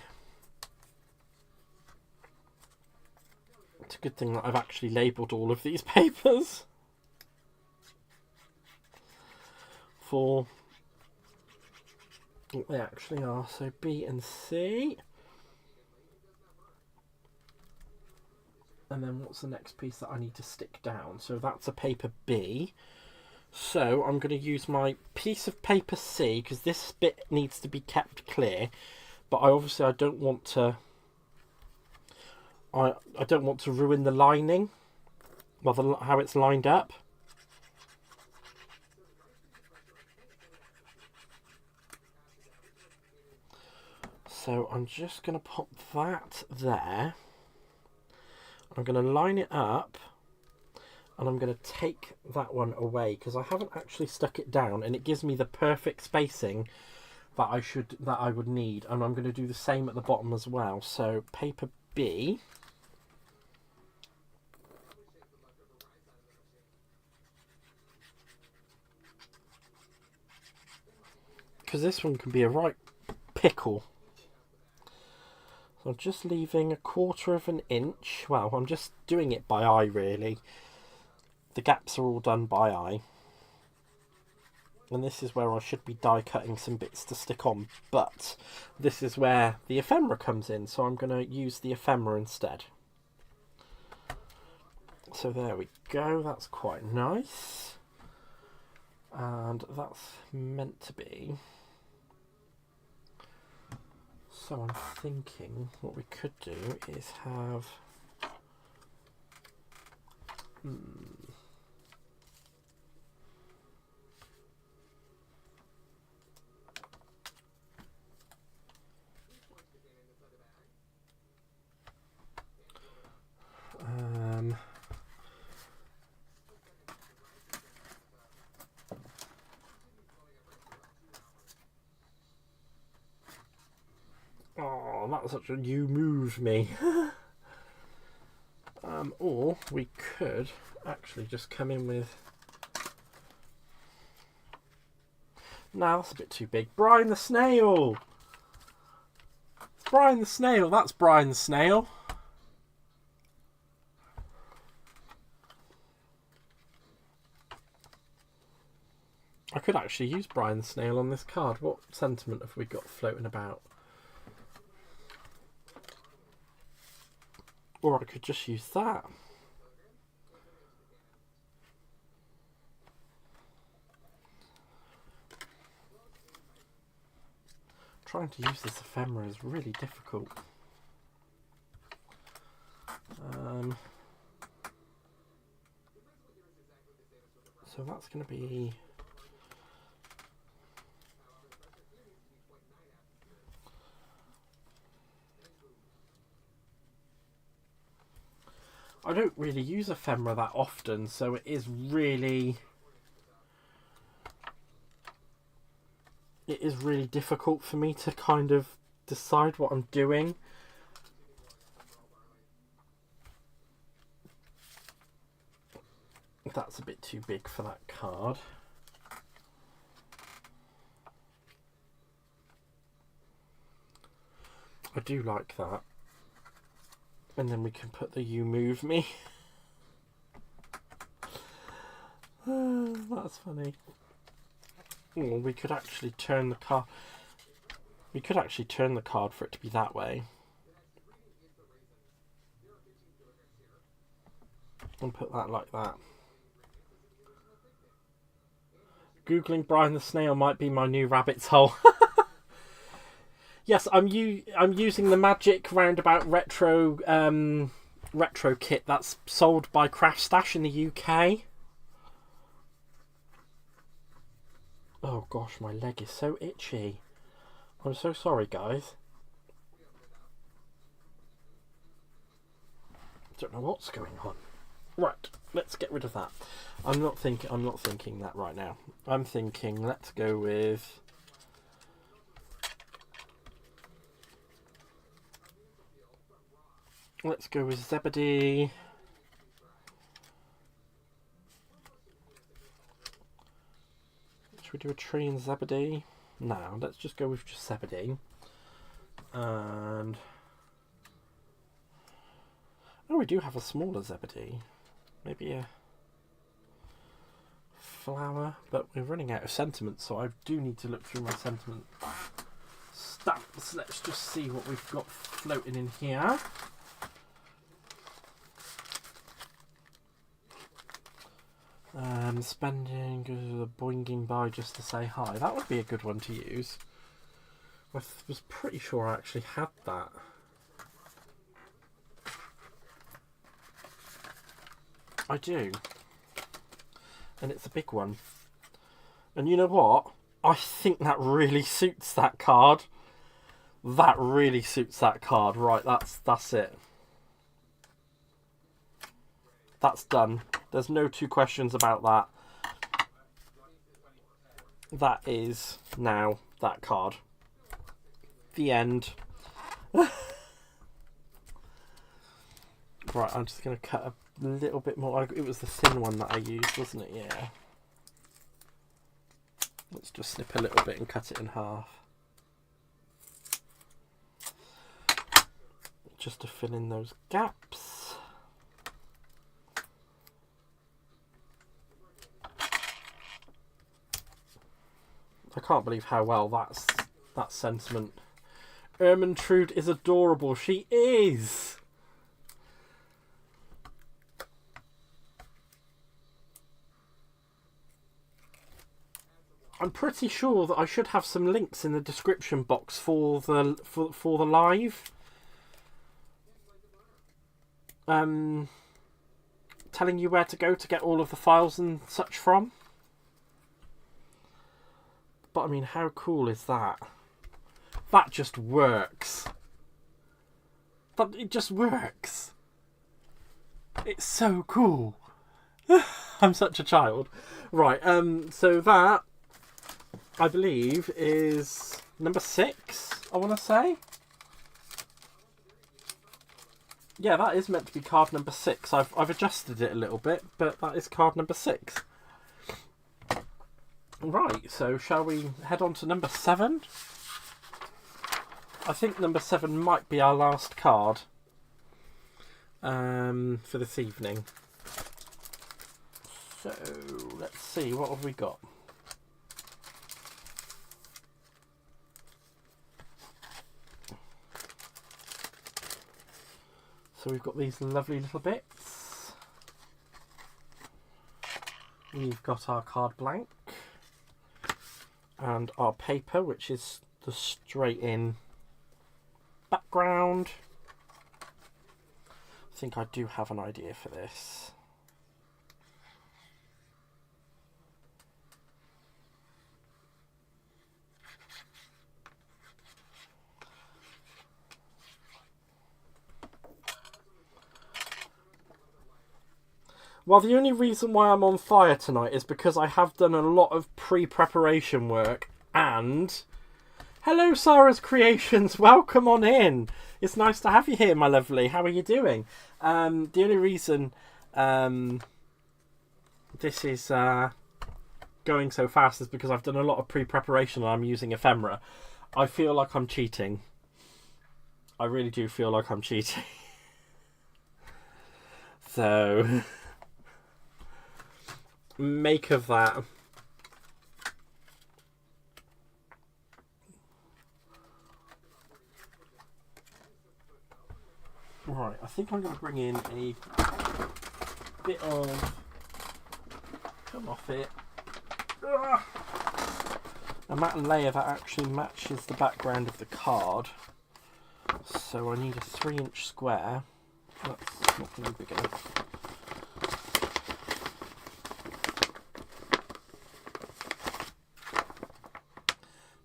It's a good thing that I've actually labelled all of these papers for what they actually are. So B and C. And then what's the next piece that I need to stick down? So that's a paper B. So I'm going to use my piece of paper C, because this bit needs to be kept clear. But I don't want to... I don't want to ruin the lining, well, how it's lined up. So I'm just going to pop that there. I'm going to line it up, and I'm going to take that one away because I haven't actually stuck it down, and it gives me the perfect spacing that I would need. And I'm going to do the same at the bottom as well. So paper B. Because this one can be a right pickle. So I'm just leaving 1/4 of an inch. Well, I'm just doing it by eye, really. The gaps are all done by eye. And this is where I should be die cutting some bits to stick on. But this is where the ephemera comes in. So I'm going to use the ephemera instead. So there we go. That's quite nice. And that's meant to be... So I'm thinking what we could do is have... Oh, that was such a... You moved me. Or we could actually just come in with... No, that's a bit too big. Brian the Snail! Brian the Snail, that's Brian the Snail. I could actually use Brian the Snail on this card. What sentiment have we got floating about? Or I could just use that. Trying to use this ephemera is really difficult. So that's going to be... I don't really use ephemera that often, so it is really... It is really difficult for me to kind of decide what I'm doing. That's a bit too big for that card. I do like that. And then we can put the You Move Me. That's funny. Or we could actually turn the card. We could actually turn the card for it to be that way. And put that like that. Googling Brian the Snail might be my new rabbit's hole. Yes, I'm using the Magic Roundabout retro kit that's sold by Craft Stash in the UK. Oh gosh, my leg is so itchy. I'm so sorry, guys. Don't know what's going on. Right, let's get rid of that. I'm not thinking that right now. I'm thinking let's go with... Let's go with Zebedee. Should we do a tree in Zebedee? No, let's just go with just Zebedee. And... Oh, we do have a smaller Zebedee. Maybe a flower, but we're running out of sentiment, so I do need to look through my sentiment stamps. Let's just see what we've got floating in here. Spending boinging by just to say hi. That would be a good one to use. I was pretty sure I actually had that. I do. And it's a big one. And you know what? I think that really suits that card. That really suits that card. Right, that's it. That's done. There's no two questions about that. That is now that card. The end. Right, I'm just going to cut a little bit more. It was the thin one that I used, wasn't it? Yeah. Let's just snip a little bit and cut it in half. Just to fill in those gaps. I can't believe how well that sentiment. Ermintrude is adorable. She is. I'm pretty sure that I should have some links in the description box for the live. Telling you where to go to get all of the files and such from. But I mean, how cool is that? That just works. It just works. It's so cool. I'm such a child. Right, so that, I believe, is number 6, I want to say. Yeah, that is meant to be card number 6. I've adjusted it a little bit, but that is card number 6. Right, so shall we head on to number 7? I think number 7 might be our last card for this evening. So, let's see, what have we got? So we've got these lovely little bits. We've got our card blank. And our paper, which is the straight in background. I think I do have an idea for this. Well, the only reason why I'm on fire tonight is because I have done a lot of pre-preparation work. And hello, Sarah's Creations. Welcome on in. It's nice to have you here, my lovely. How are you doing? The only reason this is going so fast is because I've done a lot of pre-preparation and I'm using ephemera. I feel like I'm cheating. I really do feel like I'm cheating. So make of that. Right, I think I'm going to bring in a bit of, come off it, a matte layer that actually matches the background of the card. So I need a 3-inch square. That's not going to be big enough.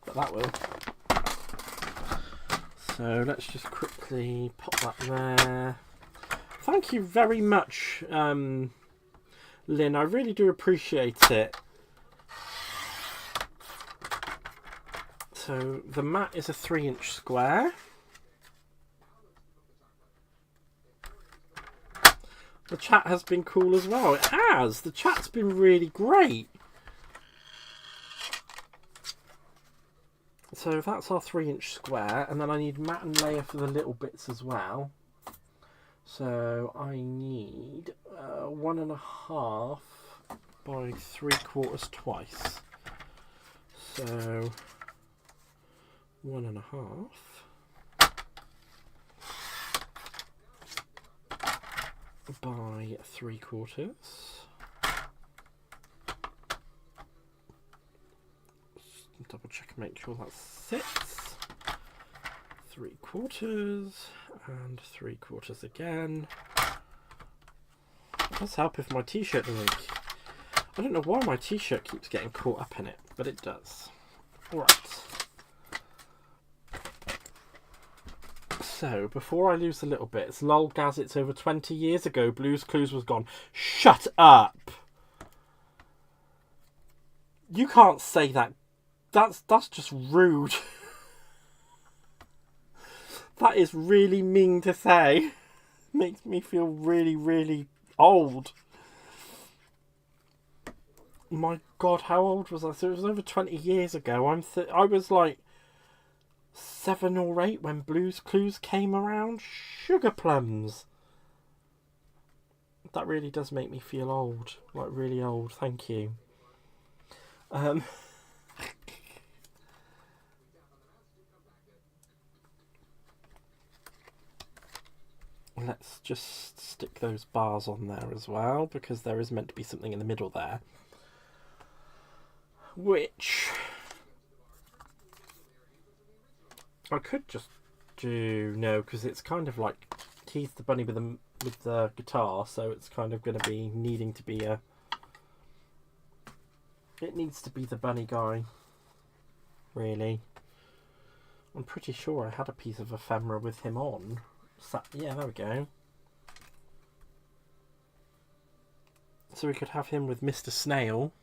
But that will. So let's just quickly pop that there. Thank you very much, Lynn. I really do appreciate it. So the mat is a 3-inch square. The chat has been cool as well. It has. The chat's been really great. So that's our 3-inch square, and then I need mat and layer for the little bits as well. So I need 1.5 by 3/4 twice. So 1.5 by 3/4. Double check and make sure that sits. 3/4 and 3/4 again. It does help if my t-shirt doesn't. I don't know why my t-shirt keeps getting caught up in it, but it does. Alright. So, before I lose the little bits, lol Gaz, it's over 20 years ago Blue's Clues was gone. Shut up! You can't say that. That's just rude. That is really mean to say. Makes me feel really, really old. My God, how old was I? So it was over 20 years ago. I was like 7 or 8 when Blue's Clues came around. Sugar plums. That really does make me feel old. Like, really old. Thank you. Let's just stick those bars on there as well, because there is meant to be something in the middle there. Which I could just do, no, because it's kind of like he's the bunny with the guitar, so it's kind of going to be needing to be a. It needs to be the bunny guy, really. I'm pretty sure I had a piece of ephemera with him on. Yeah, there we go. So we could have him with Mr. Snail.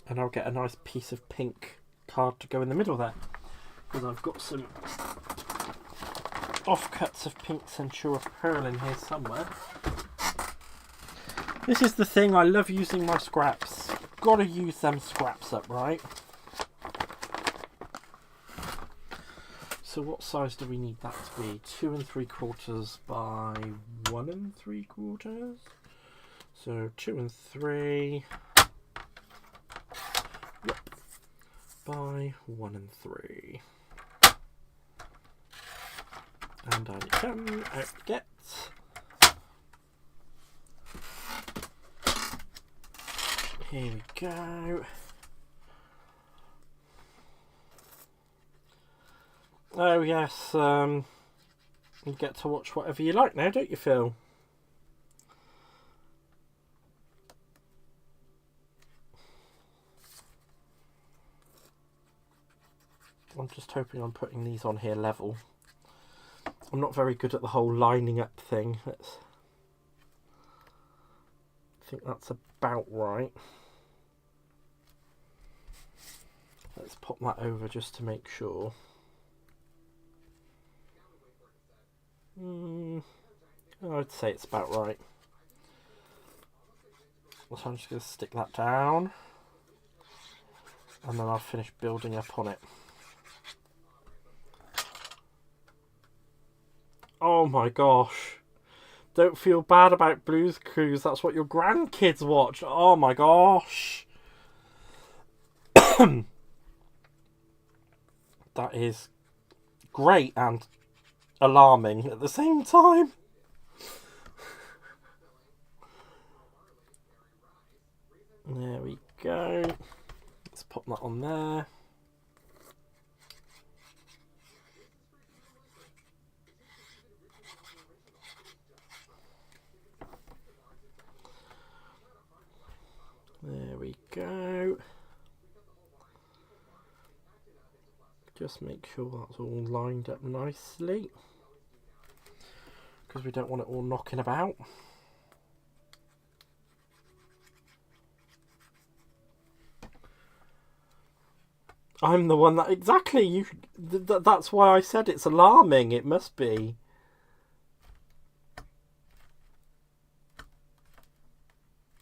And I'll get a nice piece of pink card to go in the middle there. Because I've got some offcuts of pink Centura Pearl in here somewhere. This is the thing, I love using my scraps. Gotta use them scraps up, right? So what size do we need that to be? 2 3/4 by 1 3/4. So 2 and 3. Yep. By 1 and 3. And down you come, out you get. Here we go. Oh yes, you get to watch whatever you like now, don't you, Phil? I'm just hoping I'm putting these on here level. I'm not very good at the whole lining up thing. I think that's about right. Let's pop that over just to make sure. I'd say it's about right. So I'm just going to stick that down. And then I'll finish building up on it. Oh my gosh. Don't feel bad about Blue's Clues. That's what your grandkids watch. Oh my gosh. That is great and alarming at the same time. There we go. Let's pop that on there. There we go. Just make sure that's all lined up nicely, because we don't want it all knocking about. I'm the one that exactly you. That's why I said it's alarming. It must be.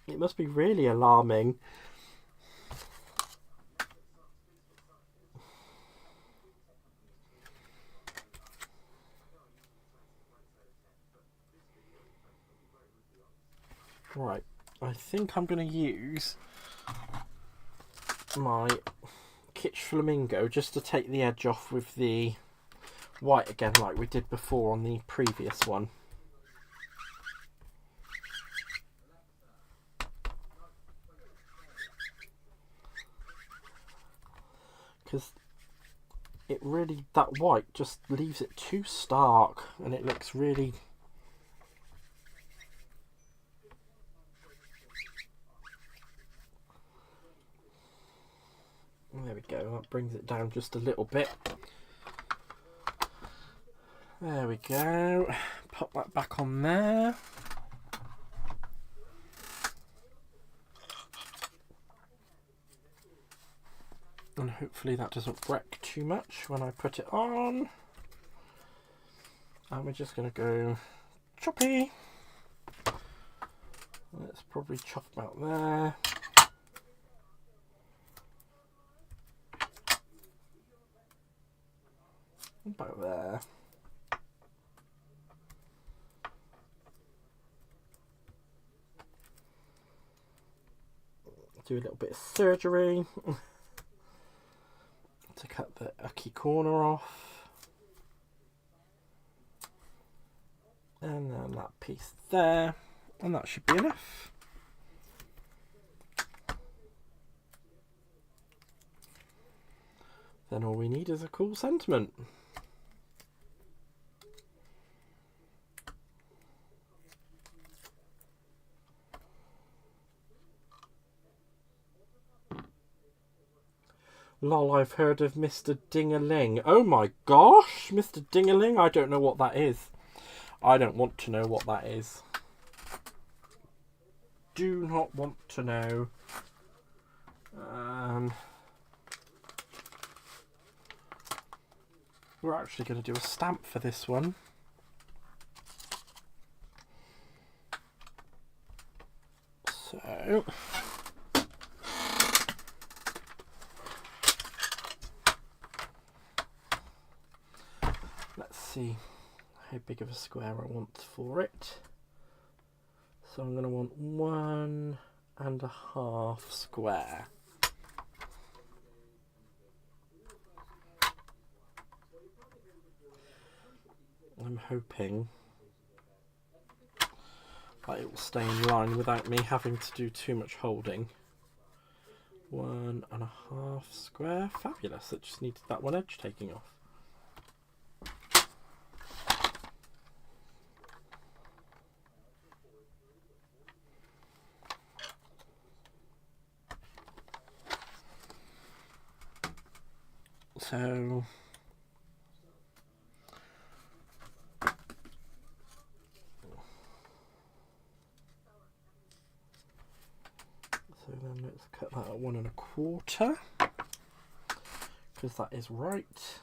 It must be really alarming. Right, I think I'm going to use my Kitsch Flamingo just to take the edge off with the white again, like we did before on the previous one. Because it really, that white just leaves it too stark and it looks really... There we go, that brings it down just a little bit. There we go, pop that back on there. And hopefully that doesn't wreck too much when I put it on. And we're just going to go choppy. Let's probably chop about there. About there. Do a little bit of surgery to cut the icky corner off. And then that piece there. And that should be enough. Then all we need is a cool sentiment. Lol, I've heard of Mr. Ding-a-ling. Oh my gosh, Mr. Ding-a-ling? I don't know what that is. I don't want to know what that is. Do not want to know. We're actually going to do a stamp for this one. So... let's see how big of a square I want for it. So I'm going to want 1.5 square. I'm hoping that it will stay in line without me having to do too much holding. 1.5 square, fabulous. It just needed that one edge taking off. So then let's cut that at 1.25 because that is right.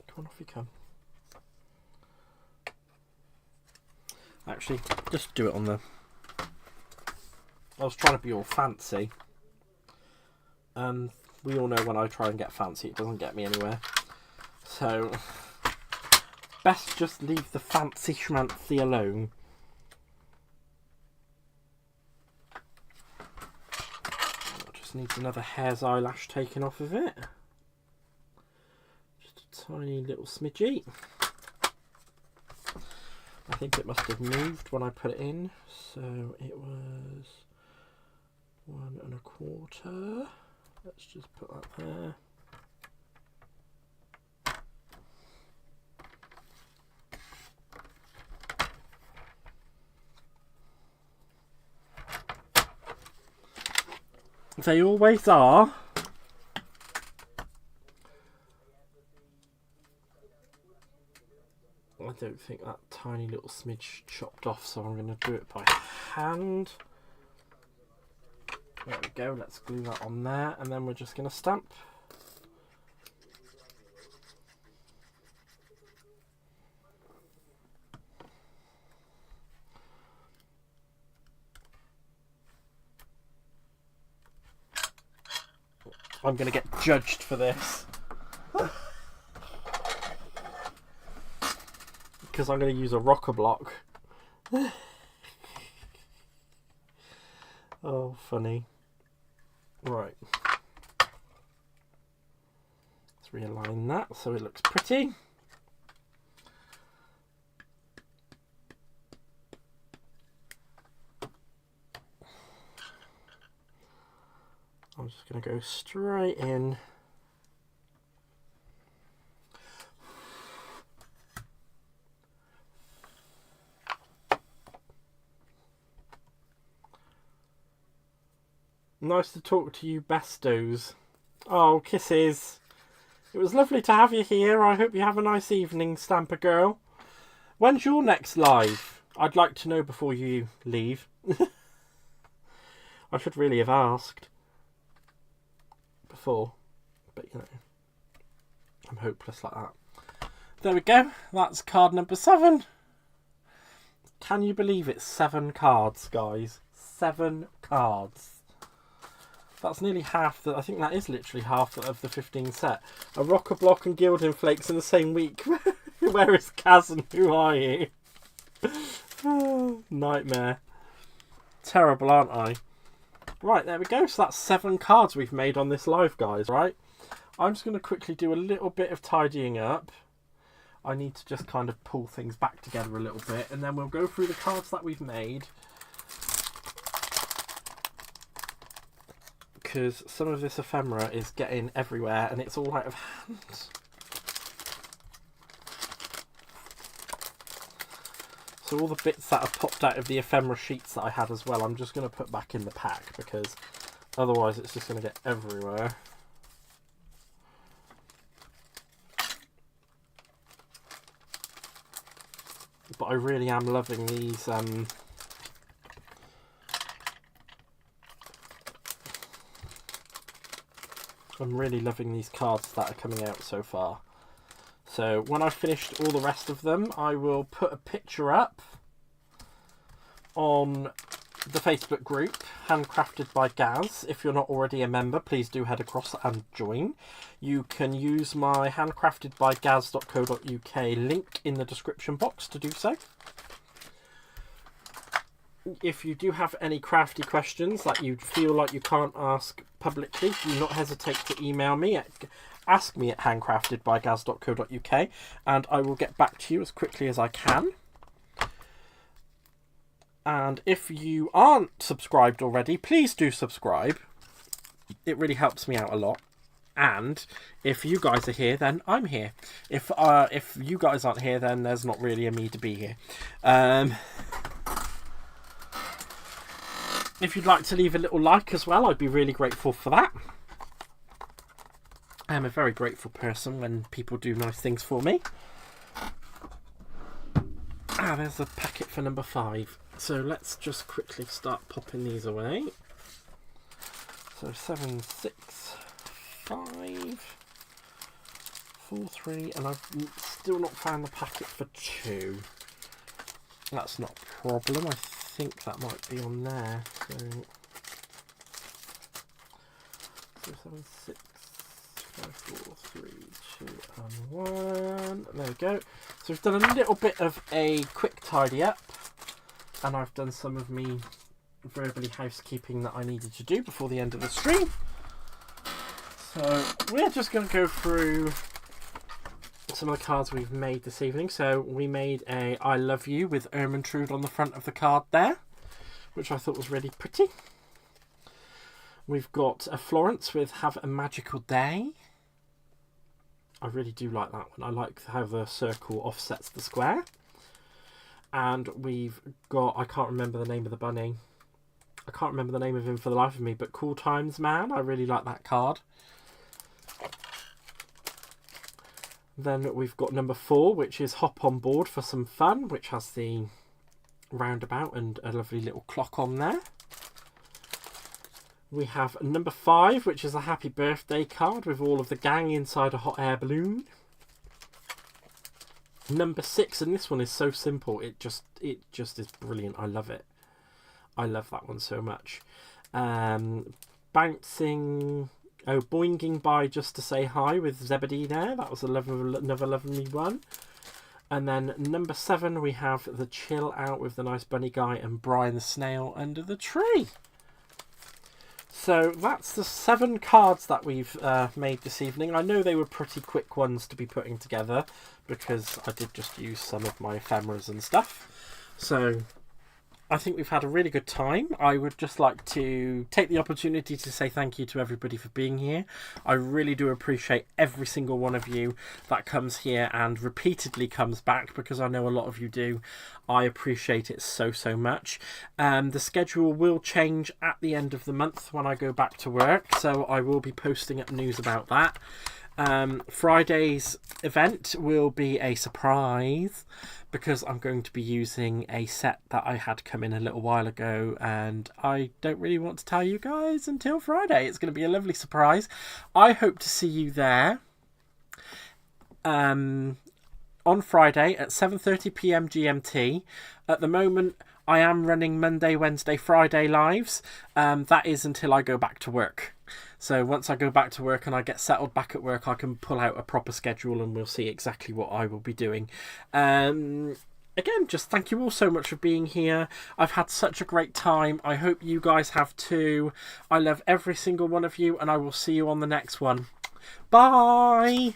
Come on, off you come. Actually, just do it on the... I was trying to be all fancy. We all know when I try and get fancy, it doesn't get me anywhere. So, best just leave the fancy schmancy alone. Just needs another hair's eyelash taken off of it. Just a tiny little smidgy. I think it must have moved when I put it in. So it was 1.25. Let's just put that there. They always are. I don't think that tiny little smidge chopped off, so I'm going to do it by hand. There we go, let's glue that on there, and then we're just going to stamp. I'm going to get judged for this. Because I'm going to use a rocker block. funny. Right. Let's realign that so it looks pretty. I'm just going to go straight in. Nice to talk to you, bestos. Oh, kisses. It was lovely to have you here. I hope you have a nice evening, Stamper Girl. When's your next live? I'd like to know before you leave. I should really have asked before, but you know, I'm hopeless like that. There we go. That's card number 7. Can you believe it's 7 cards, guys? 7 cards. That's nearly half the... I think that is literally half of the 15 set. A Rocker Block and Gilding Flakes in the same week. Where is Kaz and who are you? Nightmare. Terrible, aren't I? Right, there we go. So that's 7 cards we've made on this live, guys, right? I'm just going to quickly do a little bit of tidying up. I need to just kind of pull things back together a little bit. And then we'll go through the cards that we've made. Because some of this ephemera is getting everywhere and it's all out of hand. So all the bits that have popped out of the ephemera sheets that I had as well, I'm just going to put back in the pack because otherwise it's just going to get everywhere. But I really am loving these I'm really loving these cards that are coming out so far. So when I've finished all the rest of them, I will put a picture up on the Facebook group, Handcrafted by Gaz. If you're not already a member, please do head across and join. You can use my handcraftedbygaz.co.uk link in the description box to do so. If you do have any crafty questions that you feel like you can't ask publicly, do not hesitate to email me at askme@handcraftedbygaz.co.uk and I will get back to you as quickly as I can. And if you aren't subscribed already, please do subscribe. It really helps me out a lot. And if you guys are here, then I'm here. If you guys aren't here, then there's not really a me to be here. If you'd like to leave a little like as well, I'd be really grateful for that. I am a very grateful person when people do nice things for me. Ah, there's a packet for number 5. So let's just quickly start popping these away. So 7, 6, 5, 4, 3, and I've still not found the packet for 2. That's not a problem. I think that might be on there. So 7, 6, 5, 4, 3, 2, and 1. There we go. So we've done a little bit of a quick tidy up, and I've done some of me verbally housekeeping that I needed to do before the end of the stream. So we're just going to go through some of the cards we've made this evening. So we made a I Love You with Ermintrude on the front of the card there, which I thought was really pretty. We've got a Florence with Have a Magical Day. I really do like that one. I like how the circle offsets the square. And we've got, I can't remember the name of the bunny. I can't remember the name of him for the life of me, but Cool Times Man. I really like that card. Then we've got number 4, which is Hop on Board for Some Fun, which has the roundabout and a lovely little clock on there. We have number 5, which is a happy birthday card with all of the gang inside a hot air balloon. Number 6, and this one is so simple, it just is brilliant. I love it. I love that one so much. Bouncing, boinging by just to say hi with Zebedee there. That was another lovely one. And then number 7, we have the Chill Out with the nice bunny guy and Brian the Snail under the tree. So that's the 7 cards that we've made this evening. I know they were pretty quick ones to be putting together because I did just use some of my ephemeras and stuff. So I think we've had a really good time. I would just like to take the opportunity to say thank you to everybody for being here. I really do appreciate every single one of you that comes here and repeatedly comes back, because I know a lot of you do. I appreciate it so, so much. The schedule will change at the end of the month when I go back to work, so I will be posting up news about that. Friday's event will be a surprise because I'm going to be using a set that I had come in a little while ago, and I don't really want to tell you guys until Friday. It's going to be a lovely surprise. I hope to see you there on Friday at 7:30 p.m. GMT. At the moment, I am running Monday, Wednesday, Friday lives. That is until I go back to work. So once I go back to work and I get settled back at work, I can pull out a proper schedule and we'll see exactly what I will be doing. Again, just thank you all so much for being here. I've had such a great time. I hope you guys have too. I love every single one of you, and I will see you on the next one. Bye!